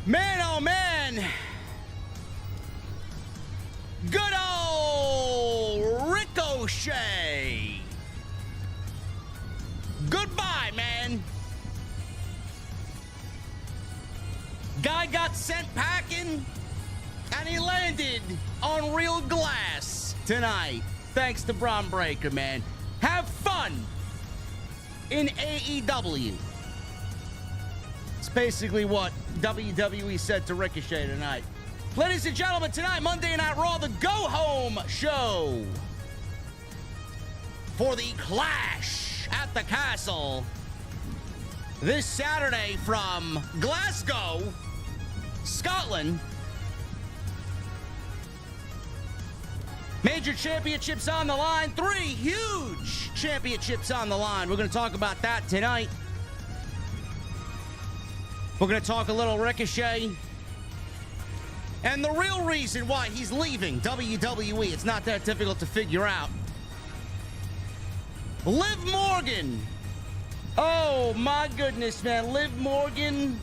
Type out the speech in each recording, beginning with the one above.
Man, oh man. Good old Ricochet. Goodbye, man. Guy got sent packing, and he landed on real glass tonight. Thanks to Bron Breakker, man. Have fun in AEW. It's basically what WWE said to Ricochet tonight. Ladies and gentlemen, tonight, Monday Night Raw, the go-home show for the Clash at the Castle this Saturday from Glasgow, Scotland. Major championships on the line. 3 huge championships on the line. We're going to talk about that tonight. We're going to talk a little Ricochet. And the real reason why he's leaving WWE, it's not that difficult to figure out. Liv Morgan. Oh, my goodness, man. Liv Morgan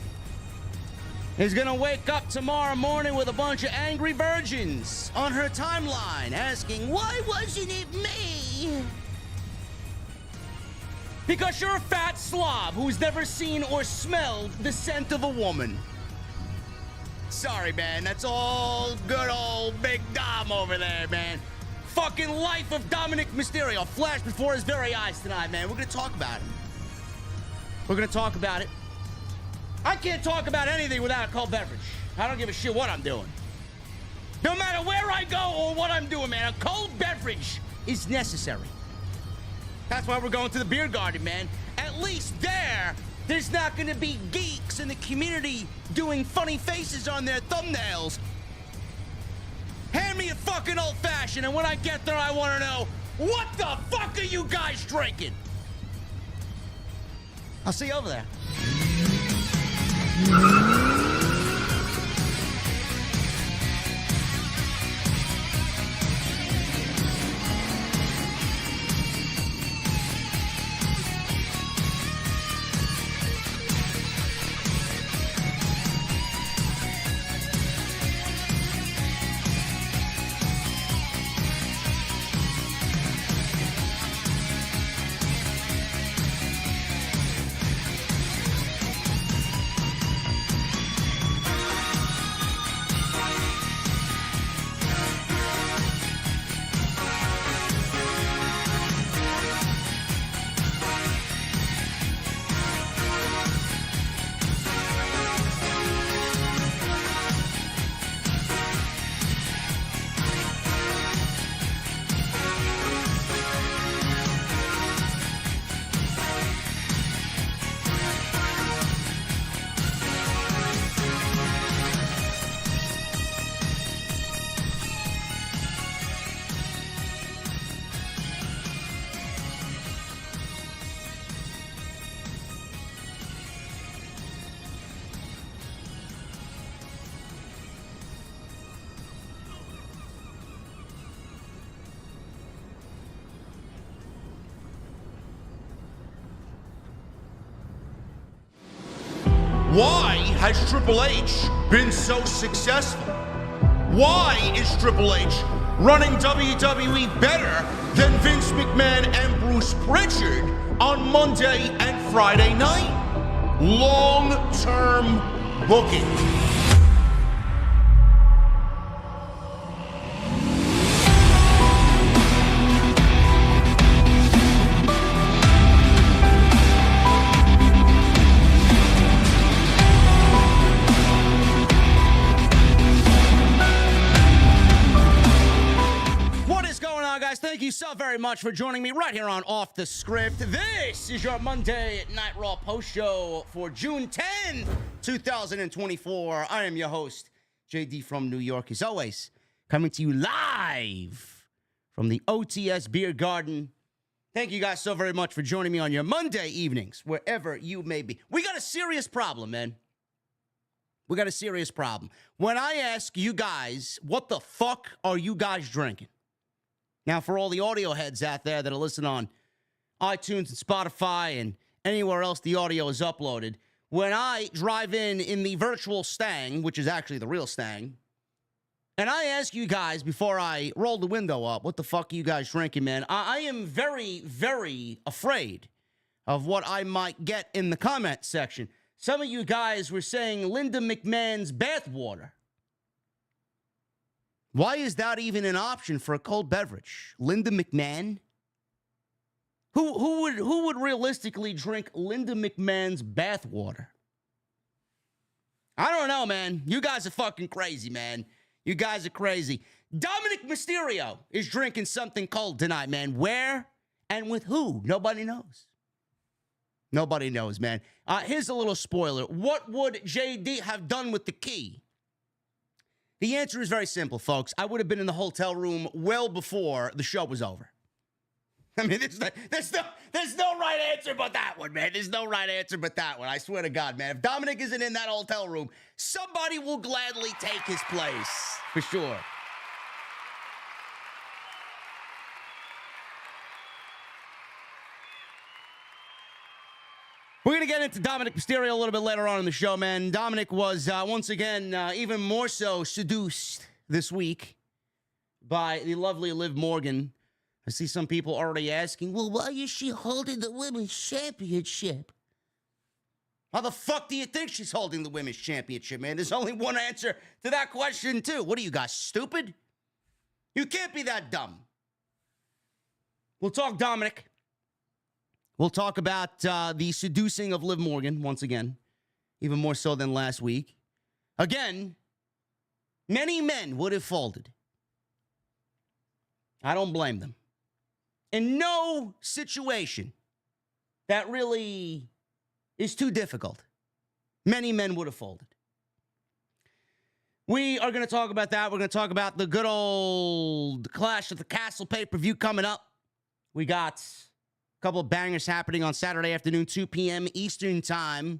is going to wake up tomorrow morning with a bunch of angry virgins on her timeline asking, why wasn't it me? Because you're a fat slob who's never seen or smelled the scent of a woman. Sorry, man. That's all good old Big Dom over there, man. Fucking life of Dominic Mysterio flashed before his very eyes tonight, man. We're going to talk about it. We're going to talk about it. I can't talk about anything without a cold beverage. I don't give a shit what I'm doing. No matter where I go or what I'm doing, man, a cold beverage is necessary. That's why we're going to the beer garden, man. At least there's not going to be geeks in the community doing funny faces on their thumbnails. Hand me a fucking old-fashioned, and when I get there, I want to know, what the fuck are you guys drinking? I'll see you over there. Why has Triple H been so successful? Why is Triple H running WWE better than Vince McMahon and Bruce Pritchard on Monday and Friday night? Long-term booking. Thank you so very much for joining me right here on Off the Script. This is your Monday Night Raw post show for June 10, 2024. I am your host, JD from New York, as always, coming to you live from the OTS Beer Garden. Thank you guys so very much for joining me on your Monday evenings, wherever you may be. We got a serious problem, man. We got a serious problem. When I ask you guys, what the fuck are you guys drinking? Now, for all the audio heads out there that are listening on iTunes and Spotify and anywhere else the audio is uploaded, when I drive in the virtual Stang, which is actually the real Stang, and I ask you guys before I roll the window up, what the fuck are you guys drinking, man? I am very, very afraid of what I might get in the comment section. Some of you guys were saying Linda McMahon's bathwater. Why is that even an option for a cold beverage? Linda McMahon? Who would realistically drink Linda McMahon's bathwater? I don't know, man. You guys are fucking crazy, man. You guys are crazy. Dominic Mysterio is drinking something cold tonight, man. Where and with who? Nobody knows. Nobody knows, man. Here's a little spoiler. What would JD have done with the key? The answer is very simple, folks. I would have been in the hotel room well before the show was over. I mean, there's no right answer but that one, man. There's no right answer but that one. I swear to God, man. If Dominic isn't in that hotel room, somebody will gladly take his place, for sure. We're going to get into Dominic Mysterio a little bit later on in the show, man. Dominic was, once again, even more so seduced this week by the lovely Liv Morgan. I see some people already asking, well, why is she holding the Women's Championship? How the fuck do you think she's holding the Women's Championship, man? There's only one answer to that question, too. What are you guys, stupid? You can't be that dumb. We'll talk Dominic. We'll talk about the seducing of Liv Morgan, once again, even more so than last week. Again, many men would have folded. I don't blame them. In no situation that really is too difficult, many men would have folded. We are going to talk about that. We're going to talk about the good old Clash at the Castle pay-per-view coming up. We got a couple of bangers happening on Saturday afternoon, 2 p.m. Eastern Time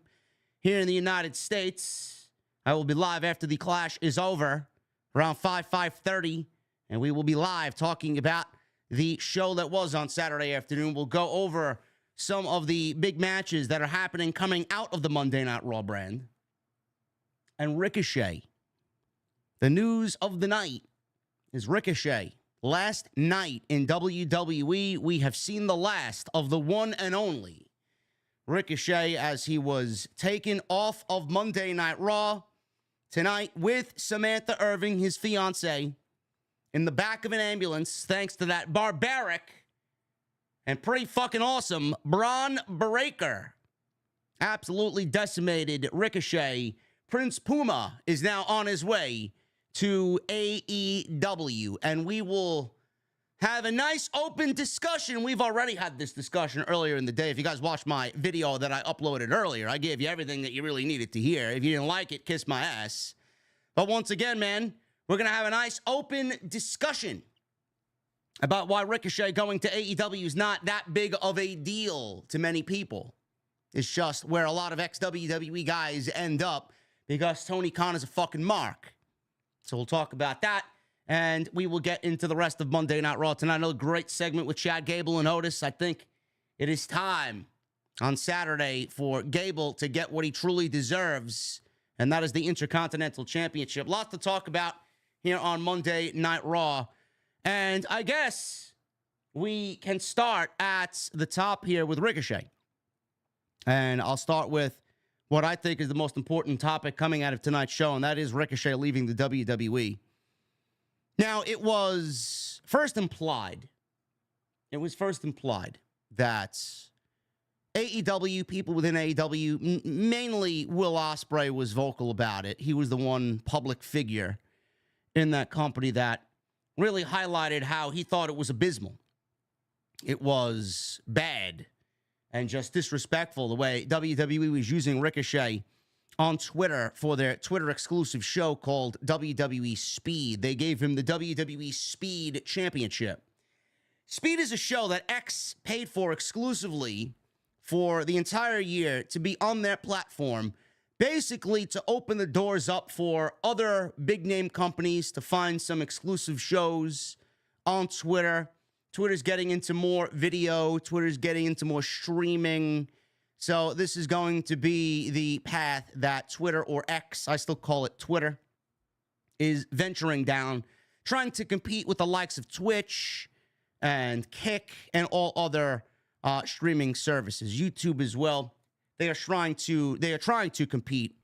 here in the United States. I will be live after the Clash is over, around 5:30, and we will be live talking about the show that was on Saturday afternoon. We'll go over some of the big matches that are happening coming out of the Monday Night Raw brand. And Ricochet. The news of the night is Ricochet. Last night in WWE, we have seen the last of the one and only Ricochet as he was taken off of Monday Night Raw tonight with Samantha Irving, his fiancée, in the back of an ambulance, thanks to that barbaric and pretty fucking awesome Bron Breakker. Absolutely decimated Ricochet. Prince Puma is now on his way to AEW, and we will have a nice open discussion. We've already had this discussion earlier in the day. If you guys watched my video that I uploaded earlier, I gave you everything that you really needed to hear. If you didn't like it, kiss my ass. But once again, man, we're going to have a nice open discussion about why Ricochet going to AEW is not that big of a deal to many people. It's just where a lot of ex-WWE guys end up because Tony Khan is a fucking mark. So we'll talk about that, and we will get into the rest of Monday Night Raw tonight. Another great segment with Chad Gable and Otis. I think it is time on Saturday for Gable to get what he truly deserves, and that is the Intercontinental Championship. Lots to talk about here on Monday Night Raw. And I guess we can start at the top here with Ricochet. And I'll start with what I think is the most important topic coming out of tonight's show, and that is Ricochet leaving the WWE. Now, it was first implied that AEW, people within AEW, mainly Will Ospreay was vocal about it. He was the one public figure in that company that really highlighted how he thought it was abysmal. It was bad and just disrespectful the way WWE was using Ricochet on Twitter for their Twitter exclusive show called WWE Speed. They gave him the WWE Speed Championship. Speed is a show that X paid for exclusively for the entire year to be on their platform, basically to open the doors up for other big name companies to find some exclusive shows on Twitter. Twitter's getting into more video. Twitter's getting into more streaming. So this is going to be the path that Twitter, or X, I still call it Twitter, is venturing down, trying to compete with the likes of Twitch and Kick and all other streaming services, YouTube as well. They are trying to compete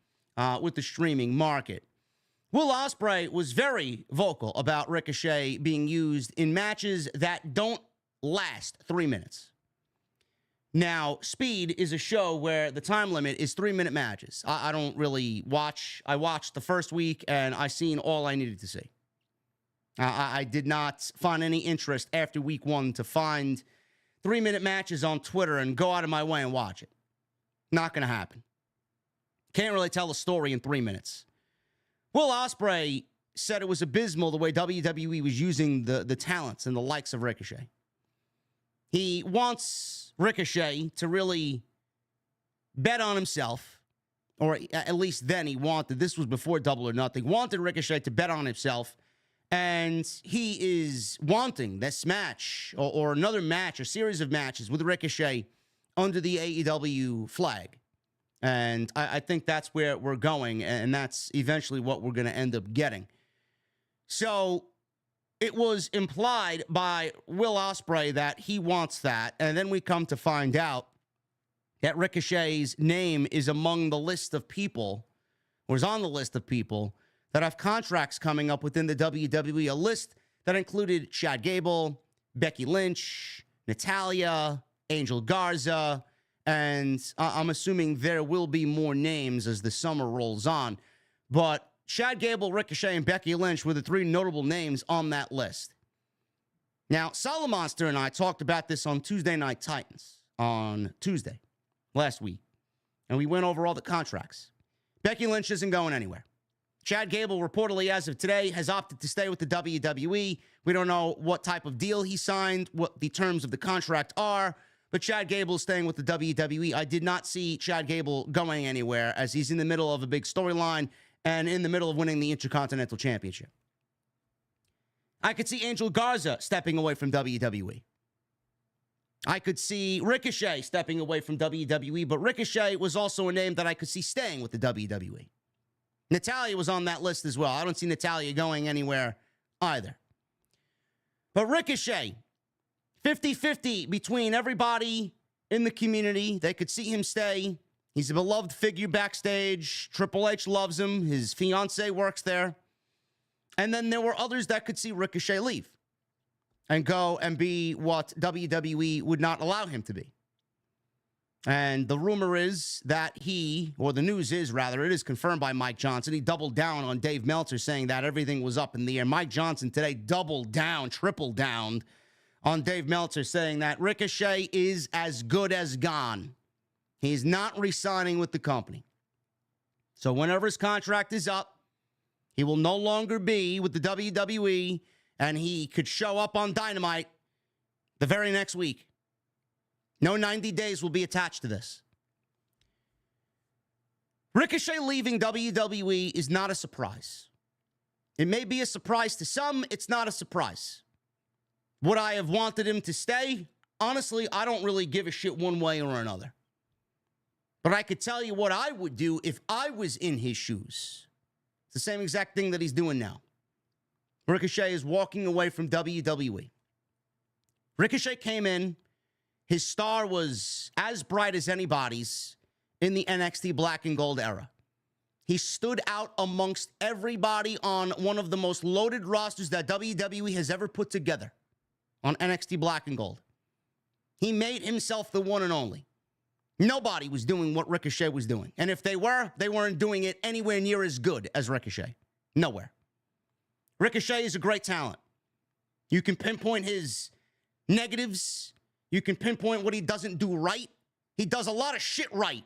with the streaming market. Will Ospreay was very vocal about Ricochet being used in matches that don't last 3 minutes. Now, Speed is a show where the time limit is 3-minute matches. I don't really watch. I watched the first week, and I seen all I needed to see. I did not find any interest after week 1 to find 3-minute matches on Twitter and go out of my way and watch it. Not going to happen. Can't really tell a story in 3 minutes. Will Ospreay said it was abysmal the way WWE was using the talents and the likes of Ricochet. He wants Ricochet to really bet on himself, or at least then he wanted, this was before Double or Nothing, wanted Ricochet to bet on himself, and he is wanting this match, or another match, a series of matches with Ricochet under the AEW flag. And I think that's where we're going, and that's eventually what we're going to end up getting. So it was implied by Will Ospreay that he wants that, and then we come to find out that Ricochet's name is among the list of people, or is on the list of people, that have contracts coming up within the WWE, a list that included Chad Gable, Becky Lynch, Natalya, Angel Garza, and I'm assuming there will be more names as the summer rolls on. But Chad Gable, Ricochet, and Becky Lynch were the 3 notable names on that list. Now, Solomonster and I talked about this on Tuesday Night Titans on Tuesday last week, and we went over all the contracts. Becky Lynch isn't going anywhere. Chad Gable, reportedly as of today, has opted to stay with the WWE. We don't know what type of deal he signed, what the terms of the contract are, but Chad Gable is staying with the WWE. I did not see Chad Gable going anywhere, as he's in the middle of a big storyline and in the middle of winning the Intercontinental Championship. I could see Angel Garza stepping away from WWE. I could see Ricochet stepping away from WWE, but Ricochet was also a name that I could see staying with the WWE. Natalya was on that list as well. I don't see Natalya going anywhere either. But Ricochet, 50-50 between everybody in the community. They could see him stay. He's a beloved figure backstage. Triple H loves him. His fiance works there. And then there were others that could see Ricochet leave and go and be what WWE would not allow him to be. And the rumor is that the news is rather, it is confirmed by Mike Johnson. He doubled down on Dave Meltzer saying that everything was up in the air. Mike Johnson today doubled down, tripled down on Dave Meltzer saying that Ricochet is as good as gone. He's not re-signing with the company. So whenever his contract is up, he will no longer be with the WWE, and he could show up on Dynamite the very next week. No 90 days will be attached to this. Ricochet leaving WWE is not a surprise. It may be a surprise to some. It's not a surprise. Would I have wanted him to stay? Honestly, I don't really give a shit one way or another. But I could tell you what I would do if I was in his shoes. It's the same exact thing that he's doing now. Ricochet is walking away from WWE. Ricochet came in. His star was as bright as anybody's in the NXT Black and Gold era. He stood out amongst everybody on one of the most loaded rosters that WWE has ever put together on NXT Black and Gold. He made himself the one and only. Nobody was doing what Ricochet was doing. And if they were, they weren't doing it anywhere near as good as Ricochet. Nowhere. Ricochet is a great talent. You can pinpoint his negatives. You can pinpoint what he doesn't do right. He does a lot of shit right.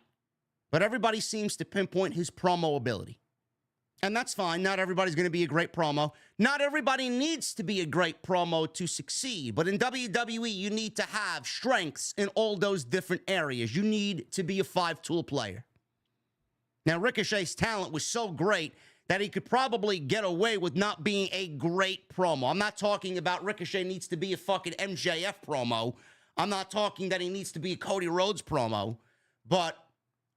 But everybody seems to pinpoint his promo ability. And that's fine. Not everybody's going to be a great promo. Not everybody needs to be a great promo to succeed. But in WWE, you need to have strengths in all those different areas. You need to be a 5-tool player. Now, Ricochet's talent was so great that he could probably get away with not being a great promo. I'm not talking about Ricochet needs to be a fucking MJF promo. I'm not talking that he needs to be a Cody Rhodes promo. But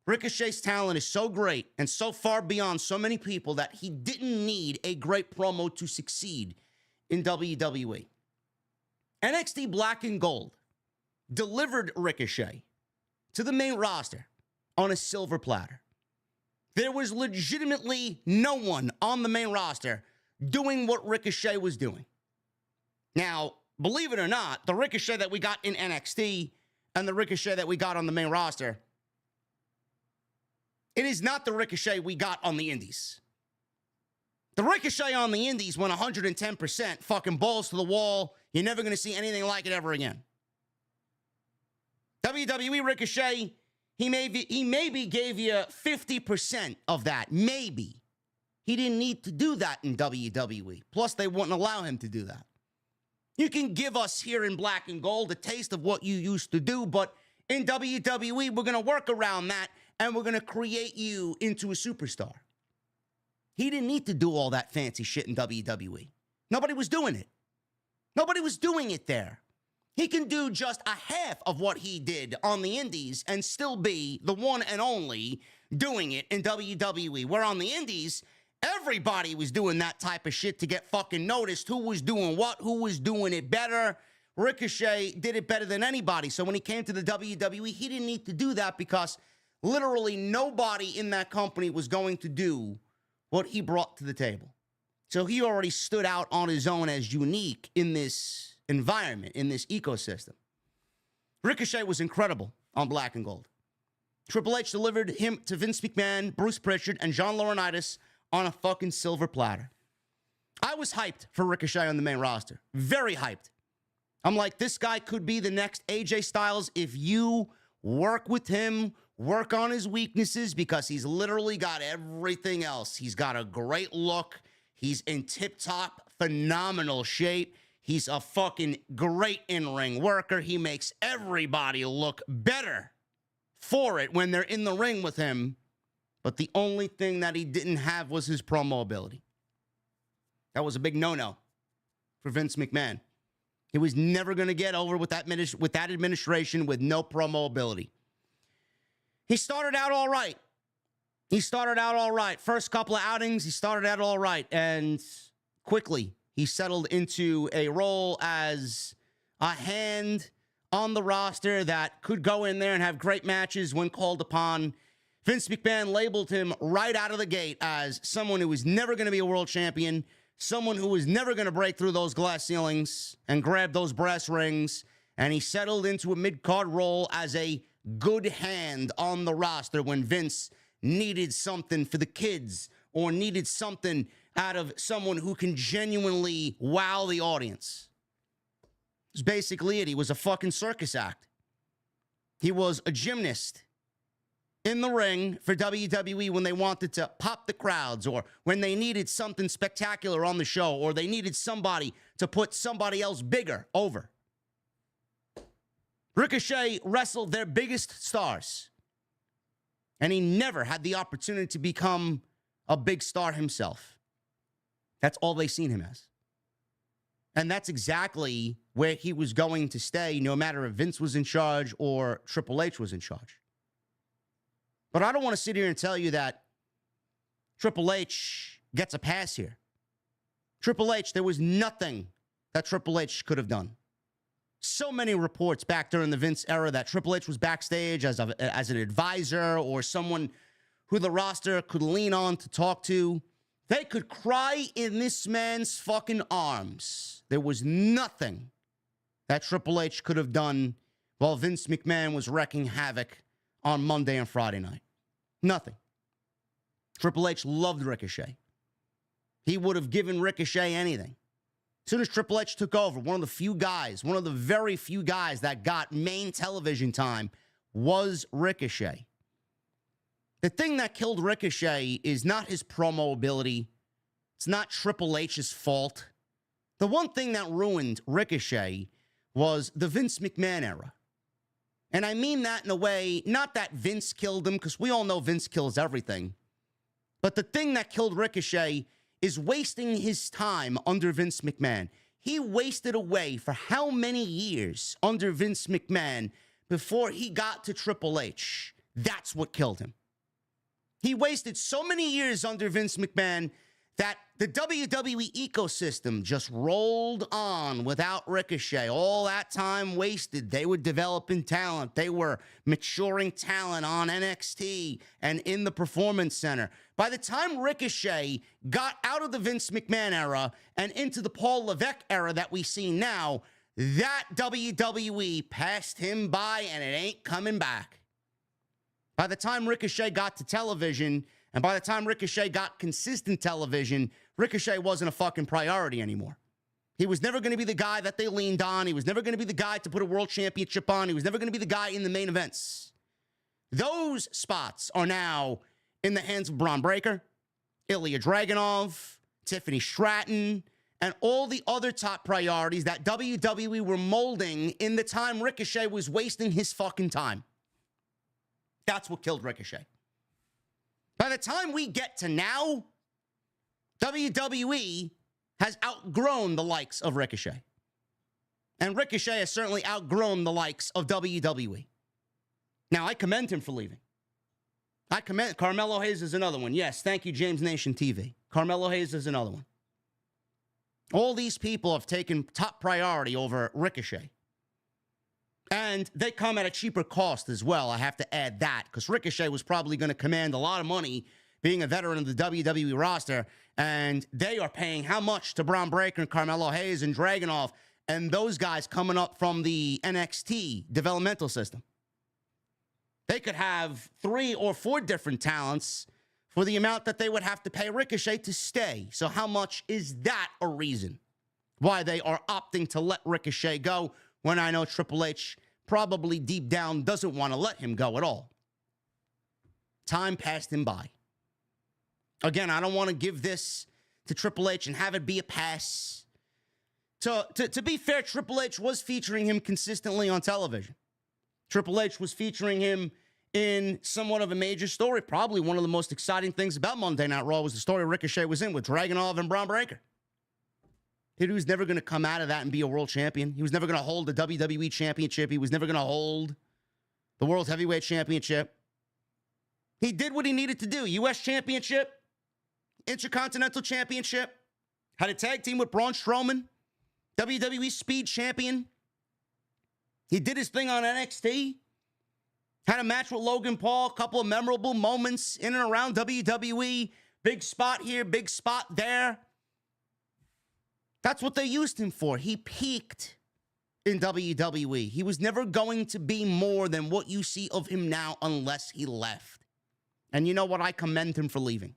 Ricochet's talent is so great and so far beyond so many people that he didn't need a great promo to succeed in WWE. NXT Black and Gold delivered Ricochet to the main roster on a silver platter. There was legitimately no one on the main roster doing what Ricochet was doing. Now, believe it or not, the Ricochet that we got in NXT and the Ricochet that we got on the main roster, it is not the Ricochet we got on the Indies. The Ricochet on the Indies went 110%, fucking balls to the wall. You're never going to see anything like it ever again. WWE Ricochet, he maybe gave you 50% of that. Maybe. He didn't need to do that in WWE. Plus, they wouldn't allow him to do that. You can give us here in Black and Gold a taste of what you used to do, but in WWE, we're going to work around that, and we're going to create you into a superstar. He didn't need to do all that fancy shit in WWE. Nobody was doing it. Nobody was doing it there. He can do just a half of what he did on the Indies and still be the one and only doing it in WWE. Where on the Indies, everybody was doing that type of shit to get fucking noticed. Who was doing what? Who was doing it better? Ricochet did it better than anybody. So when he came to the WWE, he didn't need to do that because literally nobody in that company was going to do what he brought to the table. So he already stood out on his own as unique in this environment, in this ecosystem. Ricochet was incredible on Black and Gold. Triple H delivered him to Vince McMahon, Bruce Pritchard, and John Laurinaitis on a fucking silver platter. I was hyped for Ricochet on the main roster. Very hyped. I'm like, this guy could be the next AJ Styles if you work with him, work on his weaknesses, because he's literally got everything else. He's got a great look. He's in tip-top, phenomenal shape. He's a fucking great in-ring worker. He makes everybody look better for it when they're in the ring with him. But the only thing that he didn't have was his promo ability. That was a big no-no for Vince McMahon. He was never going to get over with that administration with no promo ability. He started out all right. First couple of outings, he started out all right. And quickly, he settled into a role as a hand on the roster that could go in there and have great matches when called upon. Vince McMahon labeled him right out of the gate as someone who was never going to be a world champion, someone who was never going to break through those glass ceilings and grab those brass rings. And he settled into a mid-card role as a good hand on the roster when Vince needed something for the kids or needed something out of someone who can genuinely wow the audience. That's basically it. He was a fucking circus act. He was a gymnast in the ring for WWE when they wanted to pop the crowds or when they needed something spectacular on the show or they needed somebody to put somebody else bigger over. Ricochet wrestled their biggest stars, and he never had the opportunity to become a big star himself. That's all they seen him as. And that's exactly where he was going to stay, no matter if Vince was in charge or Triple H was in charge. But I don't want to sit here and tell you that Triple H gets a pass here. Triple H, there was nothing that Triple H could have done. So many reports back during the Vince era that Triple H was backstage as an advisor or someone who the roster could lean on to talk to. They could cry in this man's fucking arms. There was nothing that Triple H could have done while Vince McMahon was wreaking havoc on Monday and Friday night. Nothing. Triple H loved Ricochet. He would have given Ricochet anything. As soon as Triple H took over, one of the very few guys that got main television time was Ricochet. The thing that killed Ricochet is not his promo ability. It's not Triple H's fault. The one thing that ruined Ricochet was the Vince McMahon era. And I mean that in a way, not that Vince killed him, because we all know Vince kills everything. But the thing that killed Ricochet is wasting his time under Vince McMahon. He wasted away for how many years under Vince McMahon before he got to Triple H? That's what killed him. He wasted so many years under Vince McMahon that the WWE ecosystem just rolled on without Ricochet. All that time wasted. They were developing talent. They were maturing talent on NXT and in the Performance Center. By the time Ricochet got out of the Vince McMahon era and into the Paul Levesque era that we see now, that WWE passed him by and it ain't coming back. By the time Ricochet got to television, and by the time Ricochet got consistent television, Ricochet wasn't a fucking priority anymore. He was never going to be the guy that they leaned on. He was never going to be the guy to put a world championship on. He was never going to be the guy in the main events. Those spots are now in the hands of Bron Breakker, Ilja Dragonov, Tiffany Stratton, and all the other top priorities that WWE were molding in the time Ricochet was wasting his fucking time. That's what killed Ricochet. By the time we get to now, WWE has outgrown the likes of Ricochet. And Ricochet has certainly outgrown the likes of WWE. Now, I commend him for leaving. I commend Carmelo Hayes is another one. Yes, thank you, James Nation TV. Carmelo Hayes is another one. All these people have taken top priority over Ricochet. And they come at a cheaper cost as well. I have to add that because Ricochet was probably going to command a lot of money being a veteran of the WWE roster. And they are paying how much to Bron Breakker and Carmelo Hayes and Dragunov and those guys coming up from the NXT developmental system. They could have 3 or 4 different talents for the amount that they would have to pay Ricochet to stay. So how much is that a reason why they are opting to let Ricochet go when I know Triple H probably deep down doesn't want to let him go at all? Time passed him by. Again, I don't want to give this to Triple H and have it be a pass. To be fair, Triple H was featuring him consistently on television. Triple H was featuring him in somewhat of a major story. Probably one of the most exciting things about Monday Night Raw was the story Ricochet was in with Dragunov and Bron Breakker. He was never going to come out of that and be a world champion. He was never going to hold the WWE Championship. He was never going to hold the World Heavyweight Championship. He did what he needed to do. U.S. Championship, Intercontinental Championship, had a tag team with Braun Strowman, WWE Speed Champion. He did his thing on NXT. Had a match with Logan Paul, a couple of memorable moments in and around WWE. Big spot here, big spot there. That's what they used him for. He peaked in WWE. He was never going to be more than what you see of him now unless he left. And you know what? I commend him for leaving.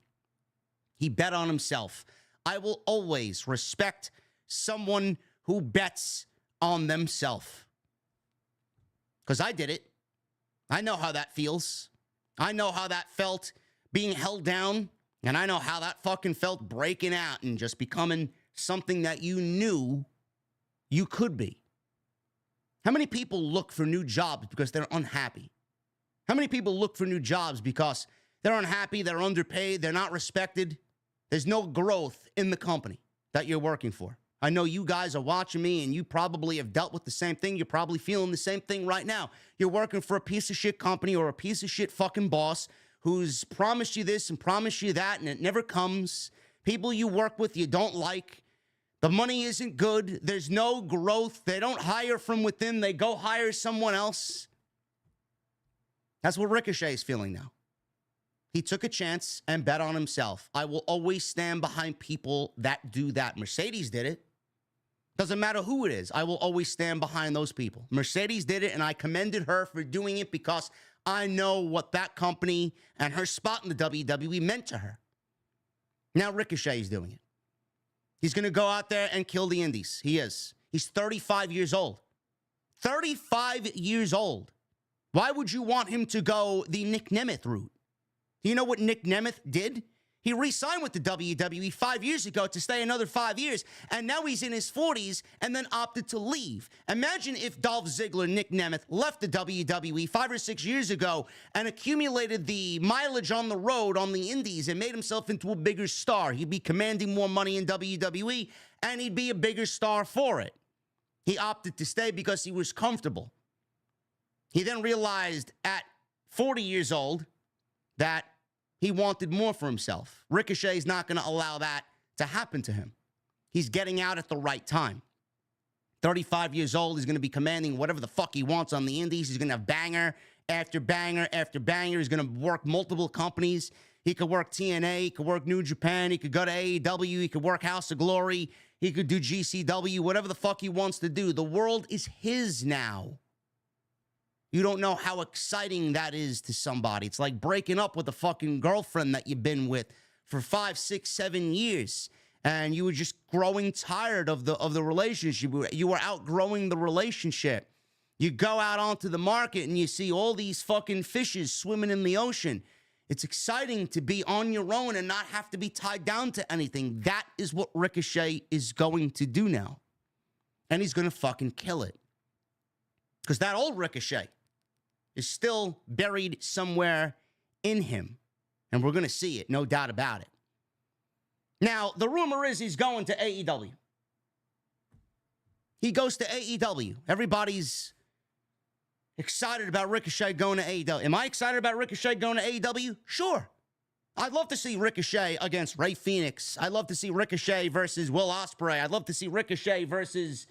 He bet on himself. I will always respect someone who bets on themselves. Because I did it. I know how that feels. I know how that felt being held down. And I know how that fucking felt breaking out and just becoming something that you knew you could be. How many people look for new jobs because they're unhappy? How many people look for new jobs because they're unhappy, they're underpaid, they're not respected? There's no growth in the company that you're working for. I know you guys are watching me and you probably have dealt with the same thing. You're probably feeling the same thing right now. You're working for a piece of shit company or a piece of shit fucking boss who's promised you this and promised you that and it never comes. People you work with you don't like. The money isn't good. There's no growth. They don't hire from within. They go hire someone else. That's what Ricochet is feeling now. He took a chance and bet on himself. I will always stand behind people that do that. Mercedes did it. Doesn't matter who it is. I will always stand behind those people. Mercedes did it, and I commended her for doing it because I know what that company and her spot in the WWE meant to her. Now Ricochet is doing it. He's going to go out there and kill the indies. He is. He's 35 years old. 35 years old. Why would you want him to go the Nick Nemeth route? Do you know what Nick Nemeth did? He re-signed with the WWE 5 years ago to stay another 5 years, and now he's in his 40s and then opted to leave. Imagine if Dolph Ziggler, Nick Nemeth, left the WWE 5 or 6 years ago and accumulated the mileage on the road on the indies and made himself into a bigger star. He'd be commanding more money in WWE, and he'd be a bigger star for it. He opted to stay because he was comfortable. He then realized at 40 years old, that he wanted more for himself. Ricochet is not going to allow that to happen to him. He's getting out at the right time. 35 years old, he's going to be commanding whatever the fuck he wants on the indies. He's going to have banger after banger after banger. He's going to work multiple companies. He could work TNA, he could work New Japan, he could go to AEW, he could work House of Glory, he could do GCW, whatever the fuck he wants to do. The world is his now. You don't know how exciting that is to somebody. It's like breaking up with a fucking girlfriend that you've been with for 5, 6, 7 years. And you were just growing tired of the relationship. You were outgrowing the relationship. You go out onto the market and you see all these fucking fishes swimming in the ocean. It's exciting to be on your own and not have to be tied down to anything. That is what Ricochet is going to do now. And he's going to fucking kill it. Because that old Ricochet is still buried somewhere in him. And we're going to see it, no doubt about it. Now, the rumor is he's going to AEW. He goes to AEW. Everybody's excited about Ricochet going to AEW. Am I excited about Ricochet going to AEW? Sure. I'd love to see Ricochet against Rey Fenix. I'd love to see Ricochet versus Will Ospreay. I'd love to see Ricochet versus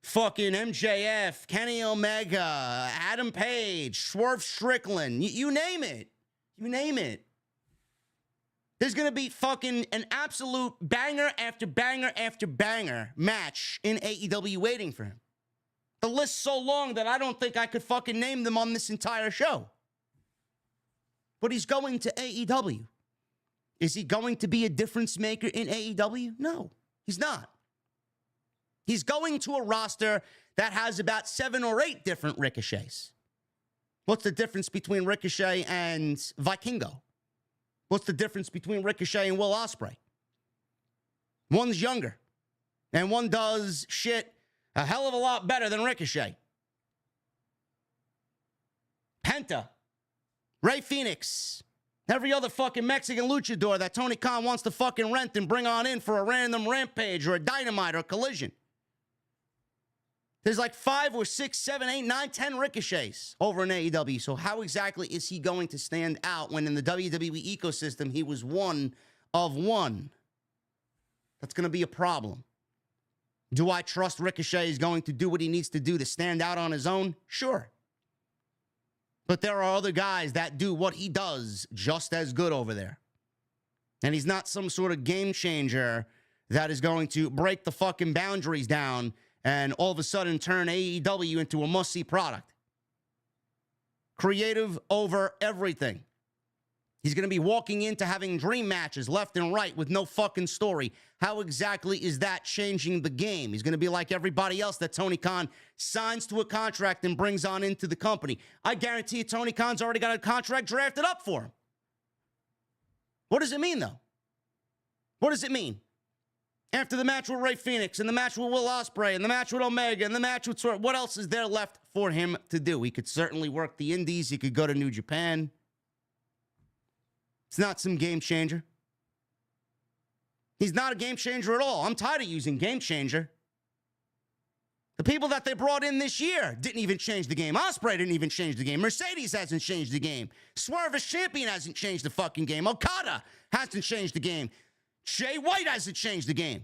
fucking MJF, Kenny Omega, Adam Page, Swerve Strickland. You name it. You name it. There's going to be fucking an absolute banger after banger after banger match in AEW waiting for him. The list's so long that I don't think I could fucking name them on this entire show. But he's going to AEW. Is he going to be a difference maker in AEW? No, he's not. He's going to a roster that has about 7 or 8 different Ricochets. What's the difference between Ricochet and Vikingo? What's the difference between Ricochet and Will Ospreay? One's younger, and one does shit a hell of a lot better than Ricochet. Penta, Rey Fenix, every other fucking Mexican luchador that Tony Khan wants to fucking rent and bring on in for a random Rampage or a Dynamite or a Collision. There's like 5 or 6, 7, 8, 9, 10 Ricochets over in AEW. So how exactly is he going to stand out when in the WWE ecosystem he was one of one? That's going to be a problem. Do I trust Ricochet is going to do what he needs to do to stand out on his own? Sure. But there are other guys that do what he does just as good over there. And he's not some sort of game changer that is going to break the fucking boundaries down and all of a sudden turn AEW into a must-see product. Creative over everything. He's going to be walking into having dream matches left and right with no fucking story. How exactly is that changing the game? He's going to be like everybody else that Tony Khan signs to a contract and brings on into the company. I guarantee you Tony Khan's already got a contract drafted up for him. What does it mean, though? What does it mean? After the match with Rey Fenix, and the match with Will Ospreay, and the match with Omega, and the match with Swerve, what else is there left for him to do? He could certainly work the indies. He could go to New Japan. It's not some game changer. He's not a game changer at all. I'm tired of using game changer. The people that they brought in this year didn't even change the game. Ospreay didn't even change the game. Mercedes hasn't changed the game. Swerve as champion hasn't changed the fucking game. Okada hasn't changed the game. Jay White hasn't changed the game.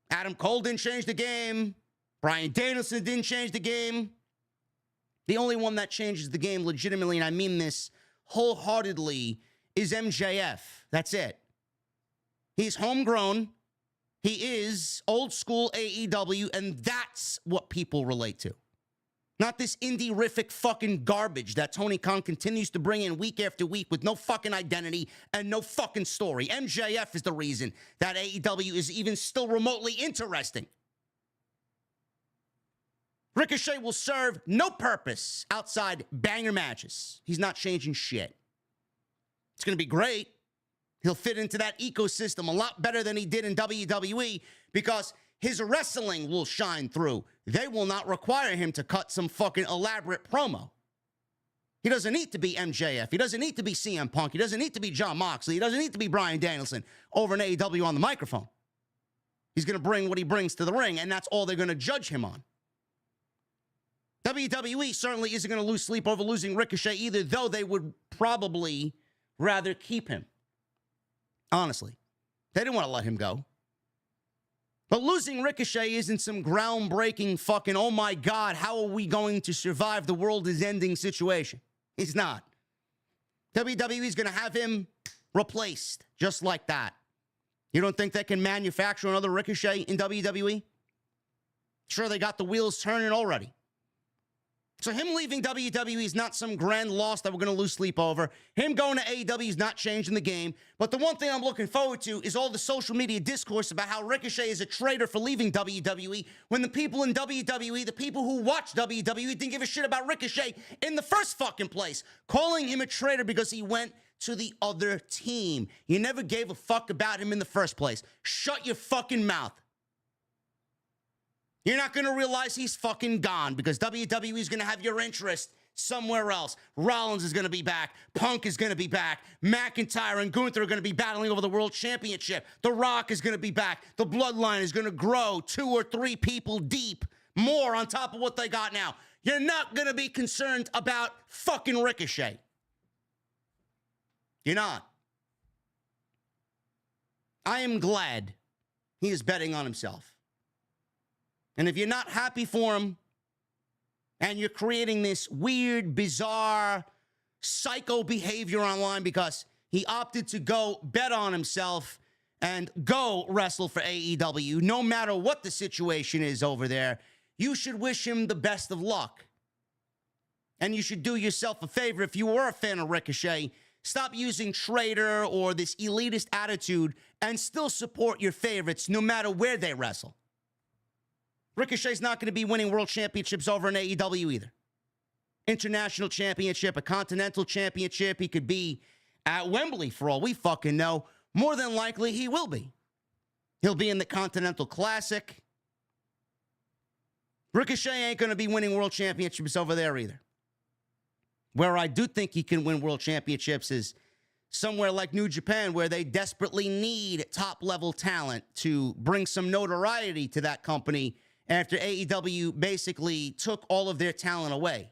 Adam Cole didn't change the game. Bryan Danielson didn't change the game. The only one that changes the game legitimately, and I mean this wholeheartedly, is MJF. That's it. He's homegrown. He is old school AEW, and that's what people relate to. Not this indie-rific fucking garbage that Tony Khan continues to bring in week after week with no fucking identity and no fucking story. MJF is the reason that AEW is even still remotely interesting. Ricochet will serve no purpose outside banger matches. He's not changing shit. It's going to be great. He'll fit into that ecosystem a lot better than he did in WWE because his wrestling will shine through. They will not require him to cut some fucking elaborate promo. He doesn't need to be MJF. He doesn't need to be CM Punk. He doesn't need to be Jon Moxley. He doesn't need to be Bryan Danielson over in AEW on the microphone. He's going to bring what he brings to the ring, and that's all they're going to judge him on. WWE certainly isn't going to lose sleep over losing Ricochet either, though they would probably rather keep him. Honestly. They didn't want to let him go. But losing Ricochet isn't some groundbreaking fucking, oh my God, how are we going to survive the world is ending situation? It's not. WWE is going to have him replaced just like that. You don't think they can manufacture another Ricochet in WWE? Sure, they got the wheels turning already. So him leaving WWE is not some grand loss that we're going to lose sleep over. Him going to AEW is not changing the game. But the one thing I'm looking forward to is all the social media discourse about how Ricochet is a traitor for leaving WWE when the people in WWE, the people who watch WWE, didn't give a shit about Ricochet in the first fucking place. Calling him a traitor because he went to the other team. You never gave a fuck about him in the first place. Shut your fucking mouth. You're not going to realize he's fucking gone because WWE is going to have your interest somewhere else. Rollins is going to be back. Punk is going to be back. McIntyre and Gunther are going to be battling over the World Championship. The Rock is going to be back. The Bloodline is going to grow 2 or 3 people deep, more on top of what they got now. You're not going to be concerned about fucking Ricochet. You're not. I am glad he is betting on himself. And if you're not happy for him, and you're creating this weird, bizarre, psycho behavior online because he opted to go bet on himself and go wrestle for AEW, no matter what the situation is over there, you should wish him the best of luck. And you should do yourself a favor if you were a fan of Ricochet. Stop using traitor or this elitist attitude and still support your favorites no matter where they wrestle. Ricochet's not going to be winning world championships over in AEW either. International championship, a continental championship. He could be at Wembley for all we fucking know. More than likely, he will be. He'll be in the Continental Classic. Ricochet ain't going to be winning world championships over there either. Where I do think he can win world championships is somewhere like New Japan, where they desperately need top-level talent to bring some notoriety to that company after AEW basically took all of their talent away.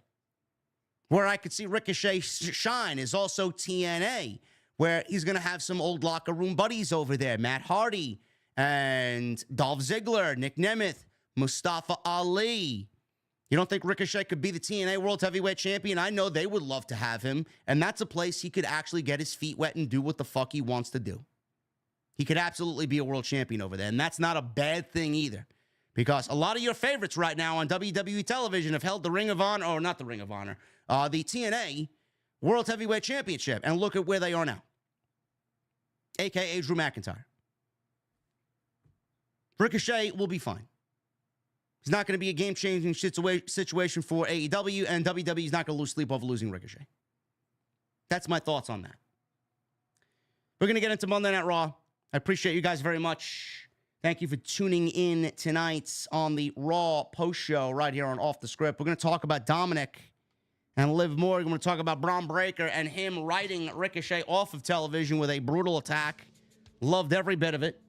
Where I could see Ricochet shine is also TNA, where he's going to have some old locker room buddies over there. Matt Hardy and Dolph Ziggler, Nick Nemeth, Mustafa Ali. You don't think Ricochet could be the TNA World Heavyweight Champion? I know they would love to have him, and that's a place he could actually get his feet wet and do what the fuck he wants to do. He could absolutely be a world champion over there, and that's not a bad thing either. Because a lot of your favorites right now on WWE television have held the Ring of Honor, or not the Ring of Honor, the TNA World Heavyweight Championship. And look at where they are now. AKA Drew McIntyre. Ricochet will be fine. It's not going to be a game-changing situation for AEW, and WWE is not going to lose sleep over losing Ricochet. That's my thoughts on that. We're going to get into Monday Night Raw. I appreciate you guys very much. Thank you for tuning in tonight on the Raw post show right here on Off the Script. We're going to talk about Dominic and Liv Morgan. We're going to talk about Bron Breakker and him writing Ricochet off of television with a brutal attack. Loved every bit of it.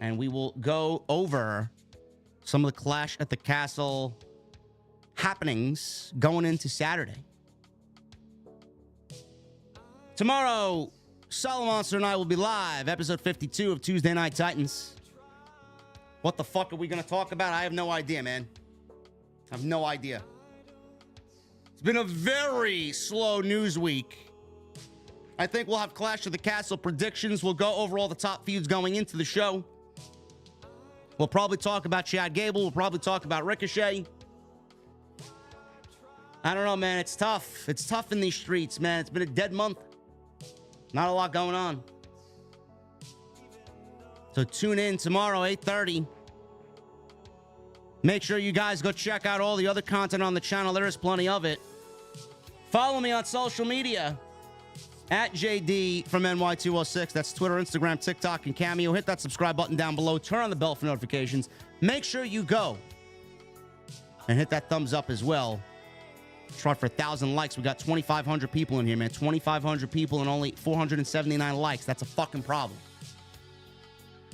And we will go over some of the Clash at the Castle happenings going into Saturday. Tomorrow, Solomonster and I will be live, episode 52 of Tuesday Night Titans. What the fuck are we going to talk about? I have no idea, man. I have no idea. It's been a very slow news week. I think we'll have Clash of the Castle predictions. We'll go over all the top feuds going into the show. We'll probably talk about Chad Gable. We'll probably talk about Ricochet. I don't know, man. It's tough. It's tough in these streets, man. It's been a dead month. Not a lot going on. So tune in tomorrow, 8:30. Make sure you guys go check out all the other content on the channel. There is plenty of it. Follow me on social media at JD from NY206. That's Twitter, Instagram, TikTok, and Cameo. Hit that subscribe button down below. Turn on the bell for notifications. Make sure you go and hit that thumbs up as well. Try for 1,000 likes. We got 2,500 people in here, man. 2,500 people and only 479 likes. That's a fucking problem.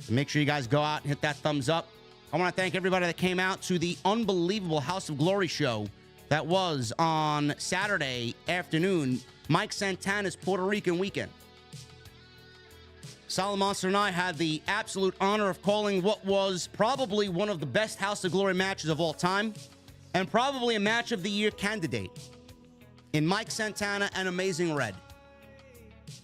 So make sure you guys go out and hit that thumbs up. I want to thank everybody that came out to the unbelievable House of Glory show that was on Saturday afternoon, Mike Santana's Puerto Rican weekend. Solid Monster and I had the absolute honor of calling what was probably one of the best House of Glory matches of all time, and probably a match of the year candidate in Mike Santana and Amazing Red.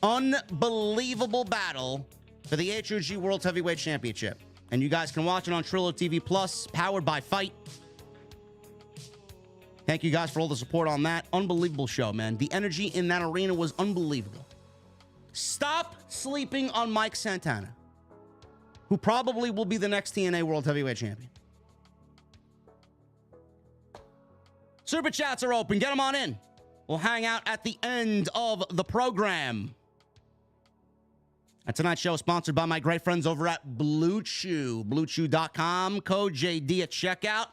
Unbelievable battle for the HOG World Heavyweight Championship. And you guys can watch it on Trillo TV Plus, powered by Fight. Thank you guys for all the support on that. Unbelievable show, man. The energy in that arena was unbelievable. Stop sleeping on Mike Santana, who probably will be the next TNA World Heavyweight Champion. Super chats are open. Get them on in. We'll hang out at the end of the program. And tonight's show is sponsored by my great friends over at Blue Chew. BlueChew.com. Code JD at checkout.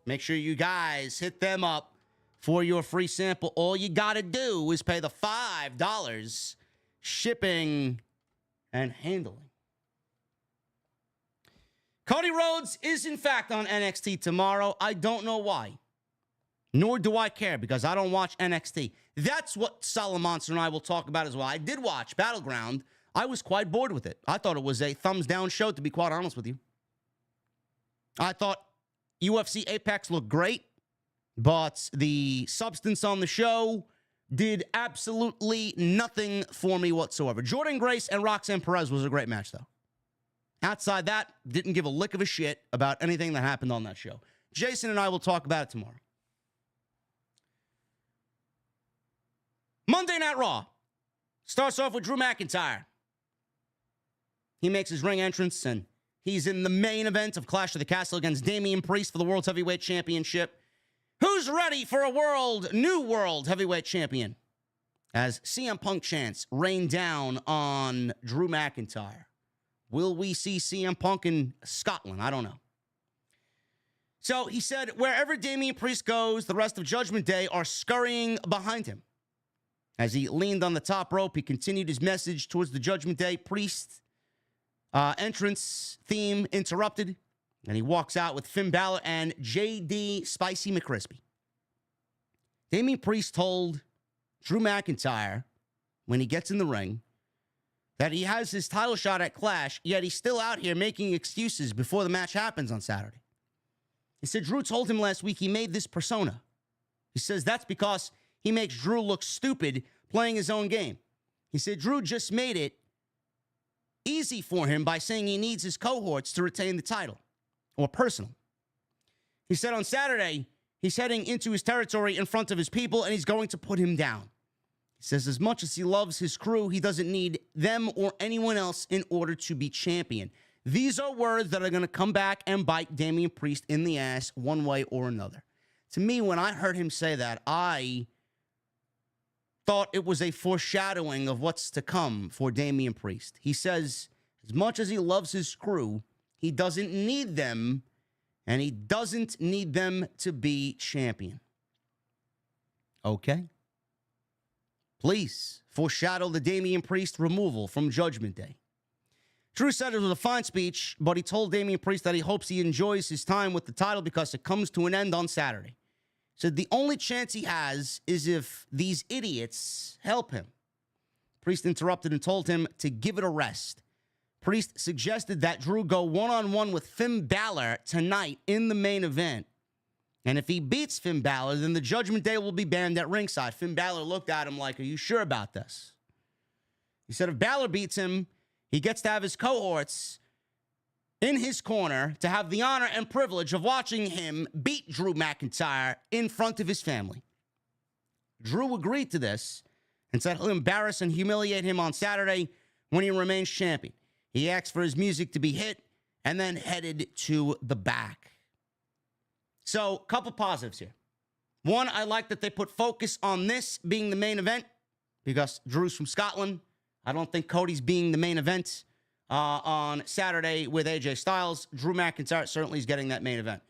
Make sure you guys hit them up for your free sample. All you got to do is pay the $5 shipping and handling. Cody Rhodes is, in fact, on NXT tomorrow. I don't know why. Nor do I care, because I don't watch NXT. That's what Solid Monster and I will talk about as well. I did watch Battleground. I was quite bored with it. I thought it was a thumbs-down show, to be quite honest with you. I thought UFC Apex looked great, but the substance on the show did absolutely nothing for me whatsoever. Jordynne Grace and Roxanne Perez was a great match, though. Outside that, didn't give a lick of a shit about anything that happened on that show. Jason and I will talk about it tomorrow. Monday Night Raw starts off with Drew McIntyre. He makes his ring entrance, and he's in the main event of Clash of the Castle against Damian Priest for the World Heavyweight Championship. Who's ready for a new World Heavyweight Champion? As CM Punk chants rain down on Drew McIntyre. Will we see CM Punk in Scotland? I don't know. So he said, wherever Damian Priest goes, the rest of Judgment Day are scurrying behind him. As he leaned on the top rope, he continued his message towards the Judgment Day. Priest entrance theme interrupted, and he walks out with Finn Balor and J.D. Spicy McCrispy. Damian Priest told Drew McIntyre when he gets in the ring that he has his title shot at Clash, yet he's still out here making excuses before the match happens on Saturday. He said Drew told him last week he made this persona. He says that's because he makes Drew look stupid playing his own game. He said Drew just made it easy for him by saying he needs his cohorts to retain the title, or personal. He said on Saturday, he's heading into his territory in front of his people, and he's going to put him down. He says as much as he loves his crew, he doesn't need them or anyone else in order to be champion. These are words that are going to come back and bite Damian Priest in the ass one way or another. To me, when I heard him say that, I thought it was a foreshadowing of what's to come for Damian Priest. He says, as much as he loves his crew, he doesn't need them, and he doesn't need them to be champion. Okay. Please foreshadow the Damian Priest removal from Judgment Day. Drew said it was a fine speech, but he told Damian Priest that he hopes he enjoys his time with the title because it comes to an end on Saturday. Said the only chance he has is if these idiots help him. Priest interrupted and told him to give it a rest. Priest suggested that Drew go one-on-one with Finn Balor tonight in the main event. And if he beats Finn Balor, then the Judgment Day will be banned at ringside. Finn Balor looked at him like, are you sure about this? He said if Balor beats him, he gets to have his cohorts in his corner to have the honor and privilege of watching him beat Drew McIntyre in front of his family. Drew agreed to this and said he'll embarrass and humiliate him on Saturday when he remains champion. He asked for his music to be hit and then headed to the back. So, a couple positives here. One, I like that they put focus on this being the main event because Drew's from Scotland. I don't think Cody's being the main event on Saturday with AJ Styles. Drew McIntyre certainly is getting that main event.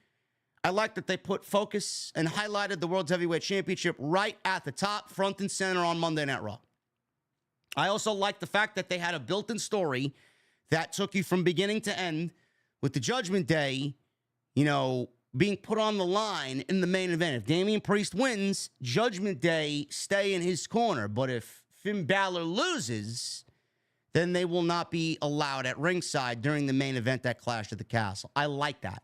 I like that they put focus and highlighted the World Heavyweight Championship right at the top, front and center on Monday Night Raw. I also like the fact that they had a built-in story that took you from beginning to end with the Judgment Day being put on the line in the main event. If Damian Priest wins, Judgment Day stay in his corner. But if Finn Balor loses, then they will not be allowed at ringside during the main event at Clash of the Castle. I like that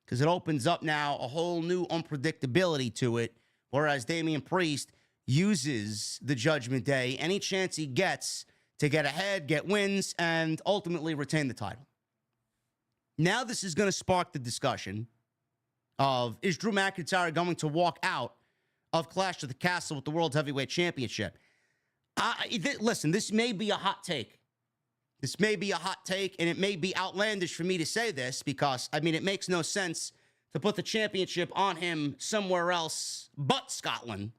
because it opens up now a whole new unpredictability to it, whereas Damian Priest uses the Judgment Day any chance he gets to get ahead, get wins, and ultimately retain the title. Now this is going to spark the discussion of, is Drew McIntyre going to walk out of Clash of the Castle with the World Heavyweight Championship? Listen, this may be a hot take. This may be a hot take, and it may be outlandish for me to say this because, it makes no sense to put the championship on him somewhere else but Scotland.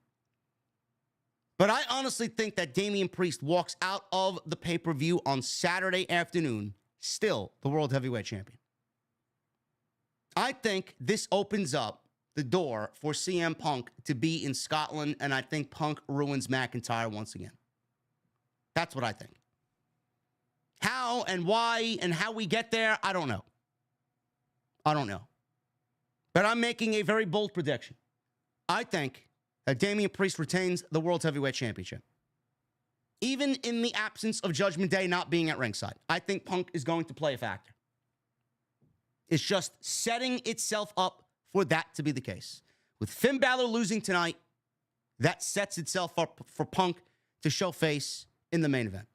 But I honestly think that Damian Priest walks out of the pay-per-view on Saturday afternoon, still the World Heavyweight Champion. I think this opens up the door for CM Punk to be in Scotland, and I think Punk ruins McIntyre once again. That's what I think. How and why and how we get there, I don't know. But I'm making a very bold prediction. I think that Damian Priest retains the World Heavyweight Championship. Even in the absence of Judgment Day not being at ringside, I think Punk is going to play a factor. It's just setting itself up for that to be the case. With Finn Balor losing tonight, that sets itself up for Punk to show face in the main event.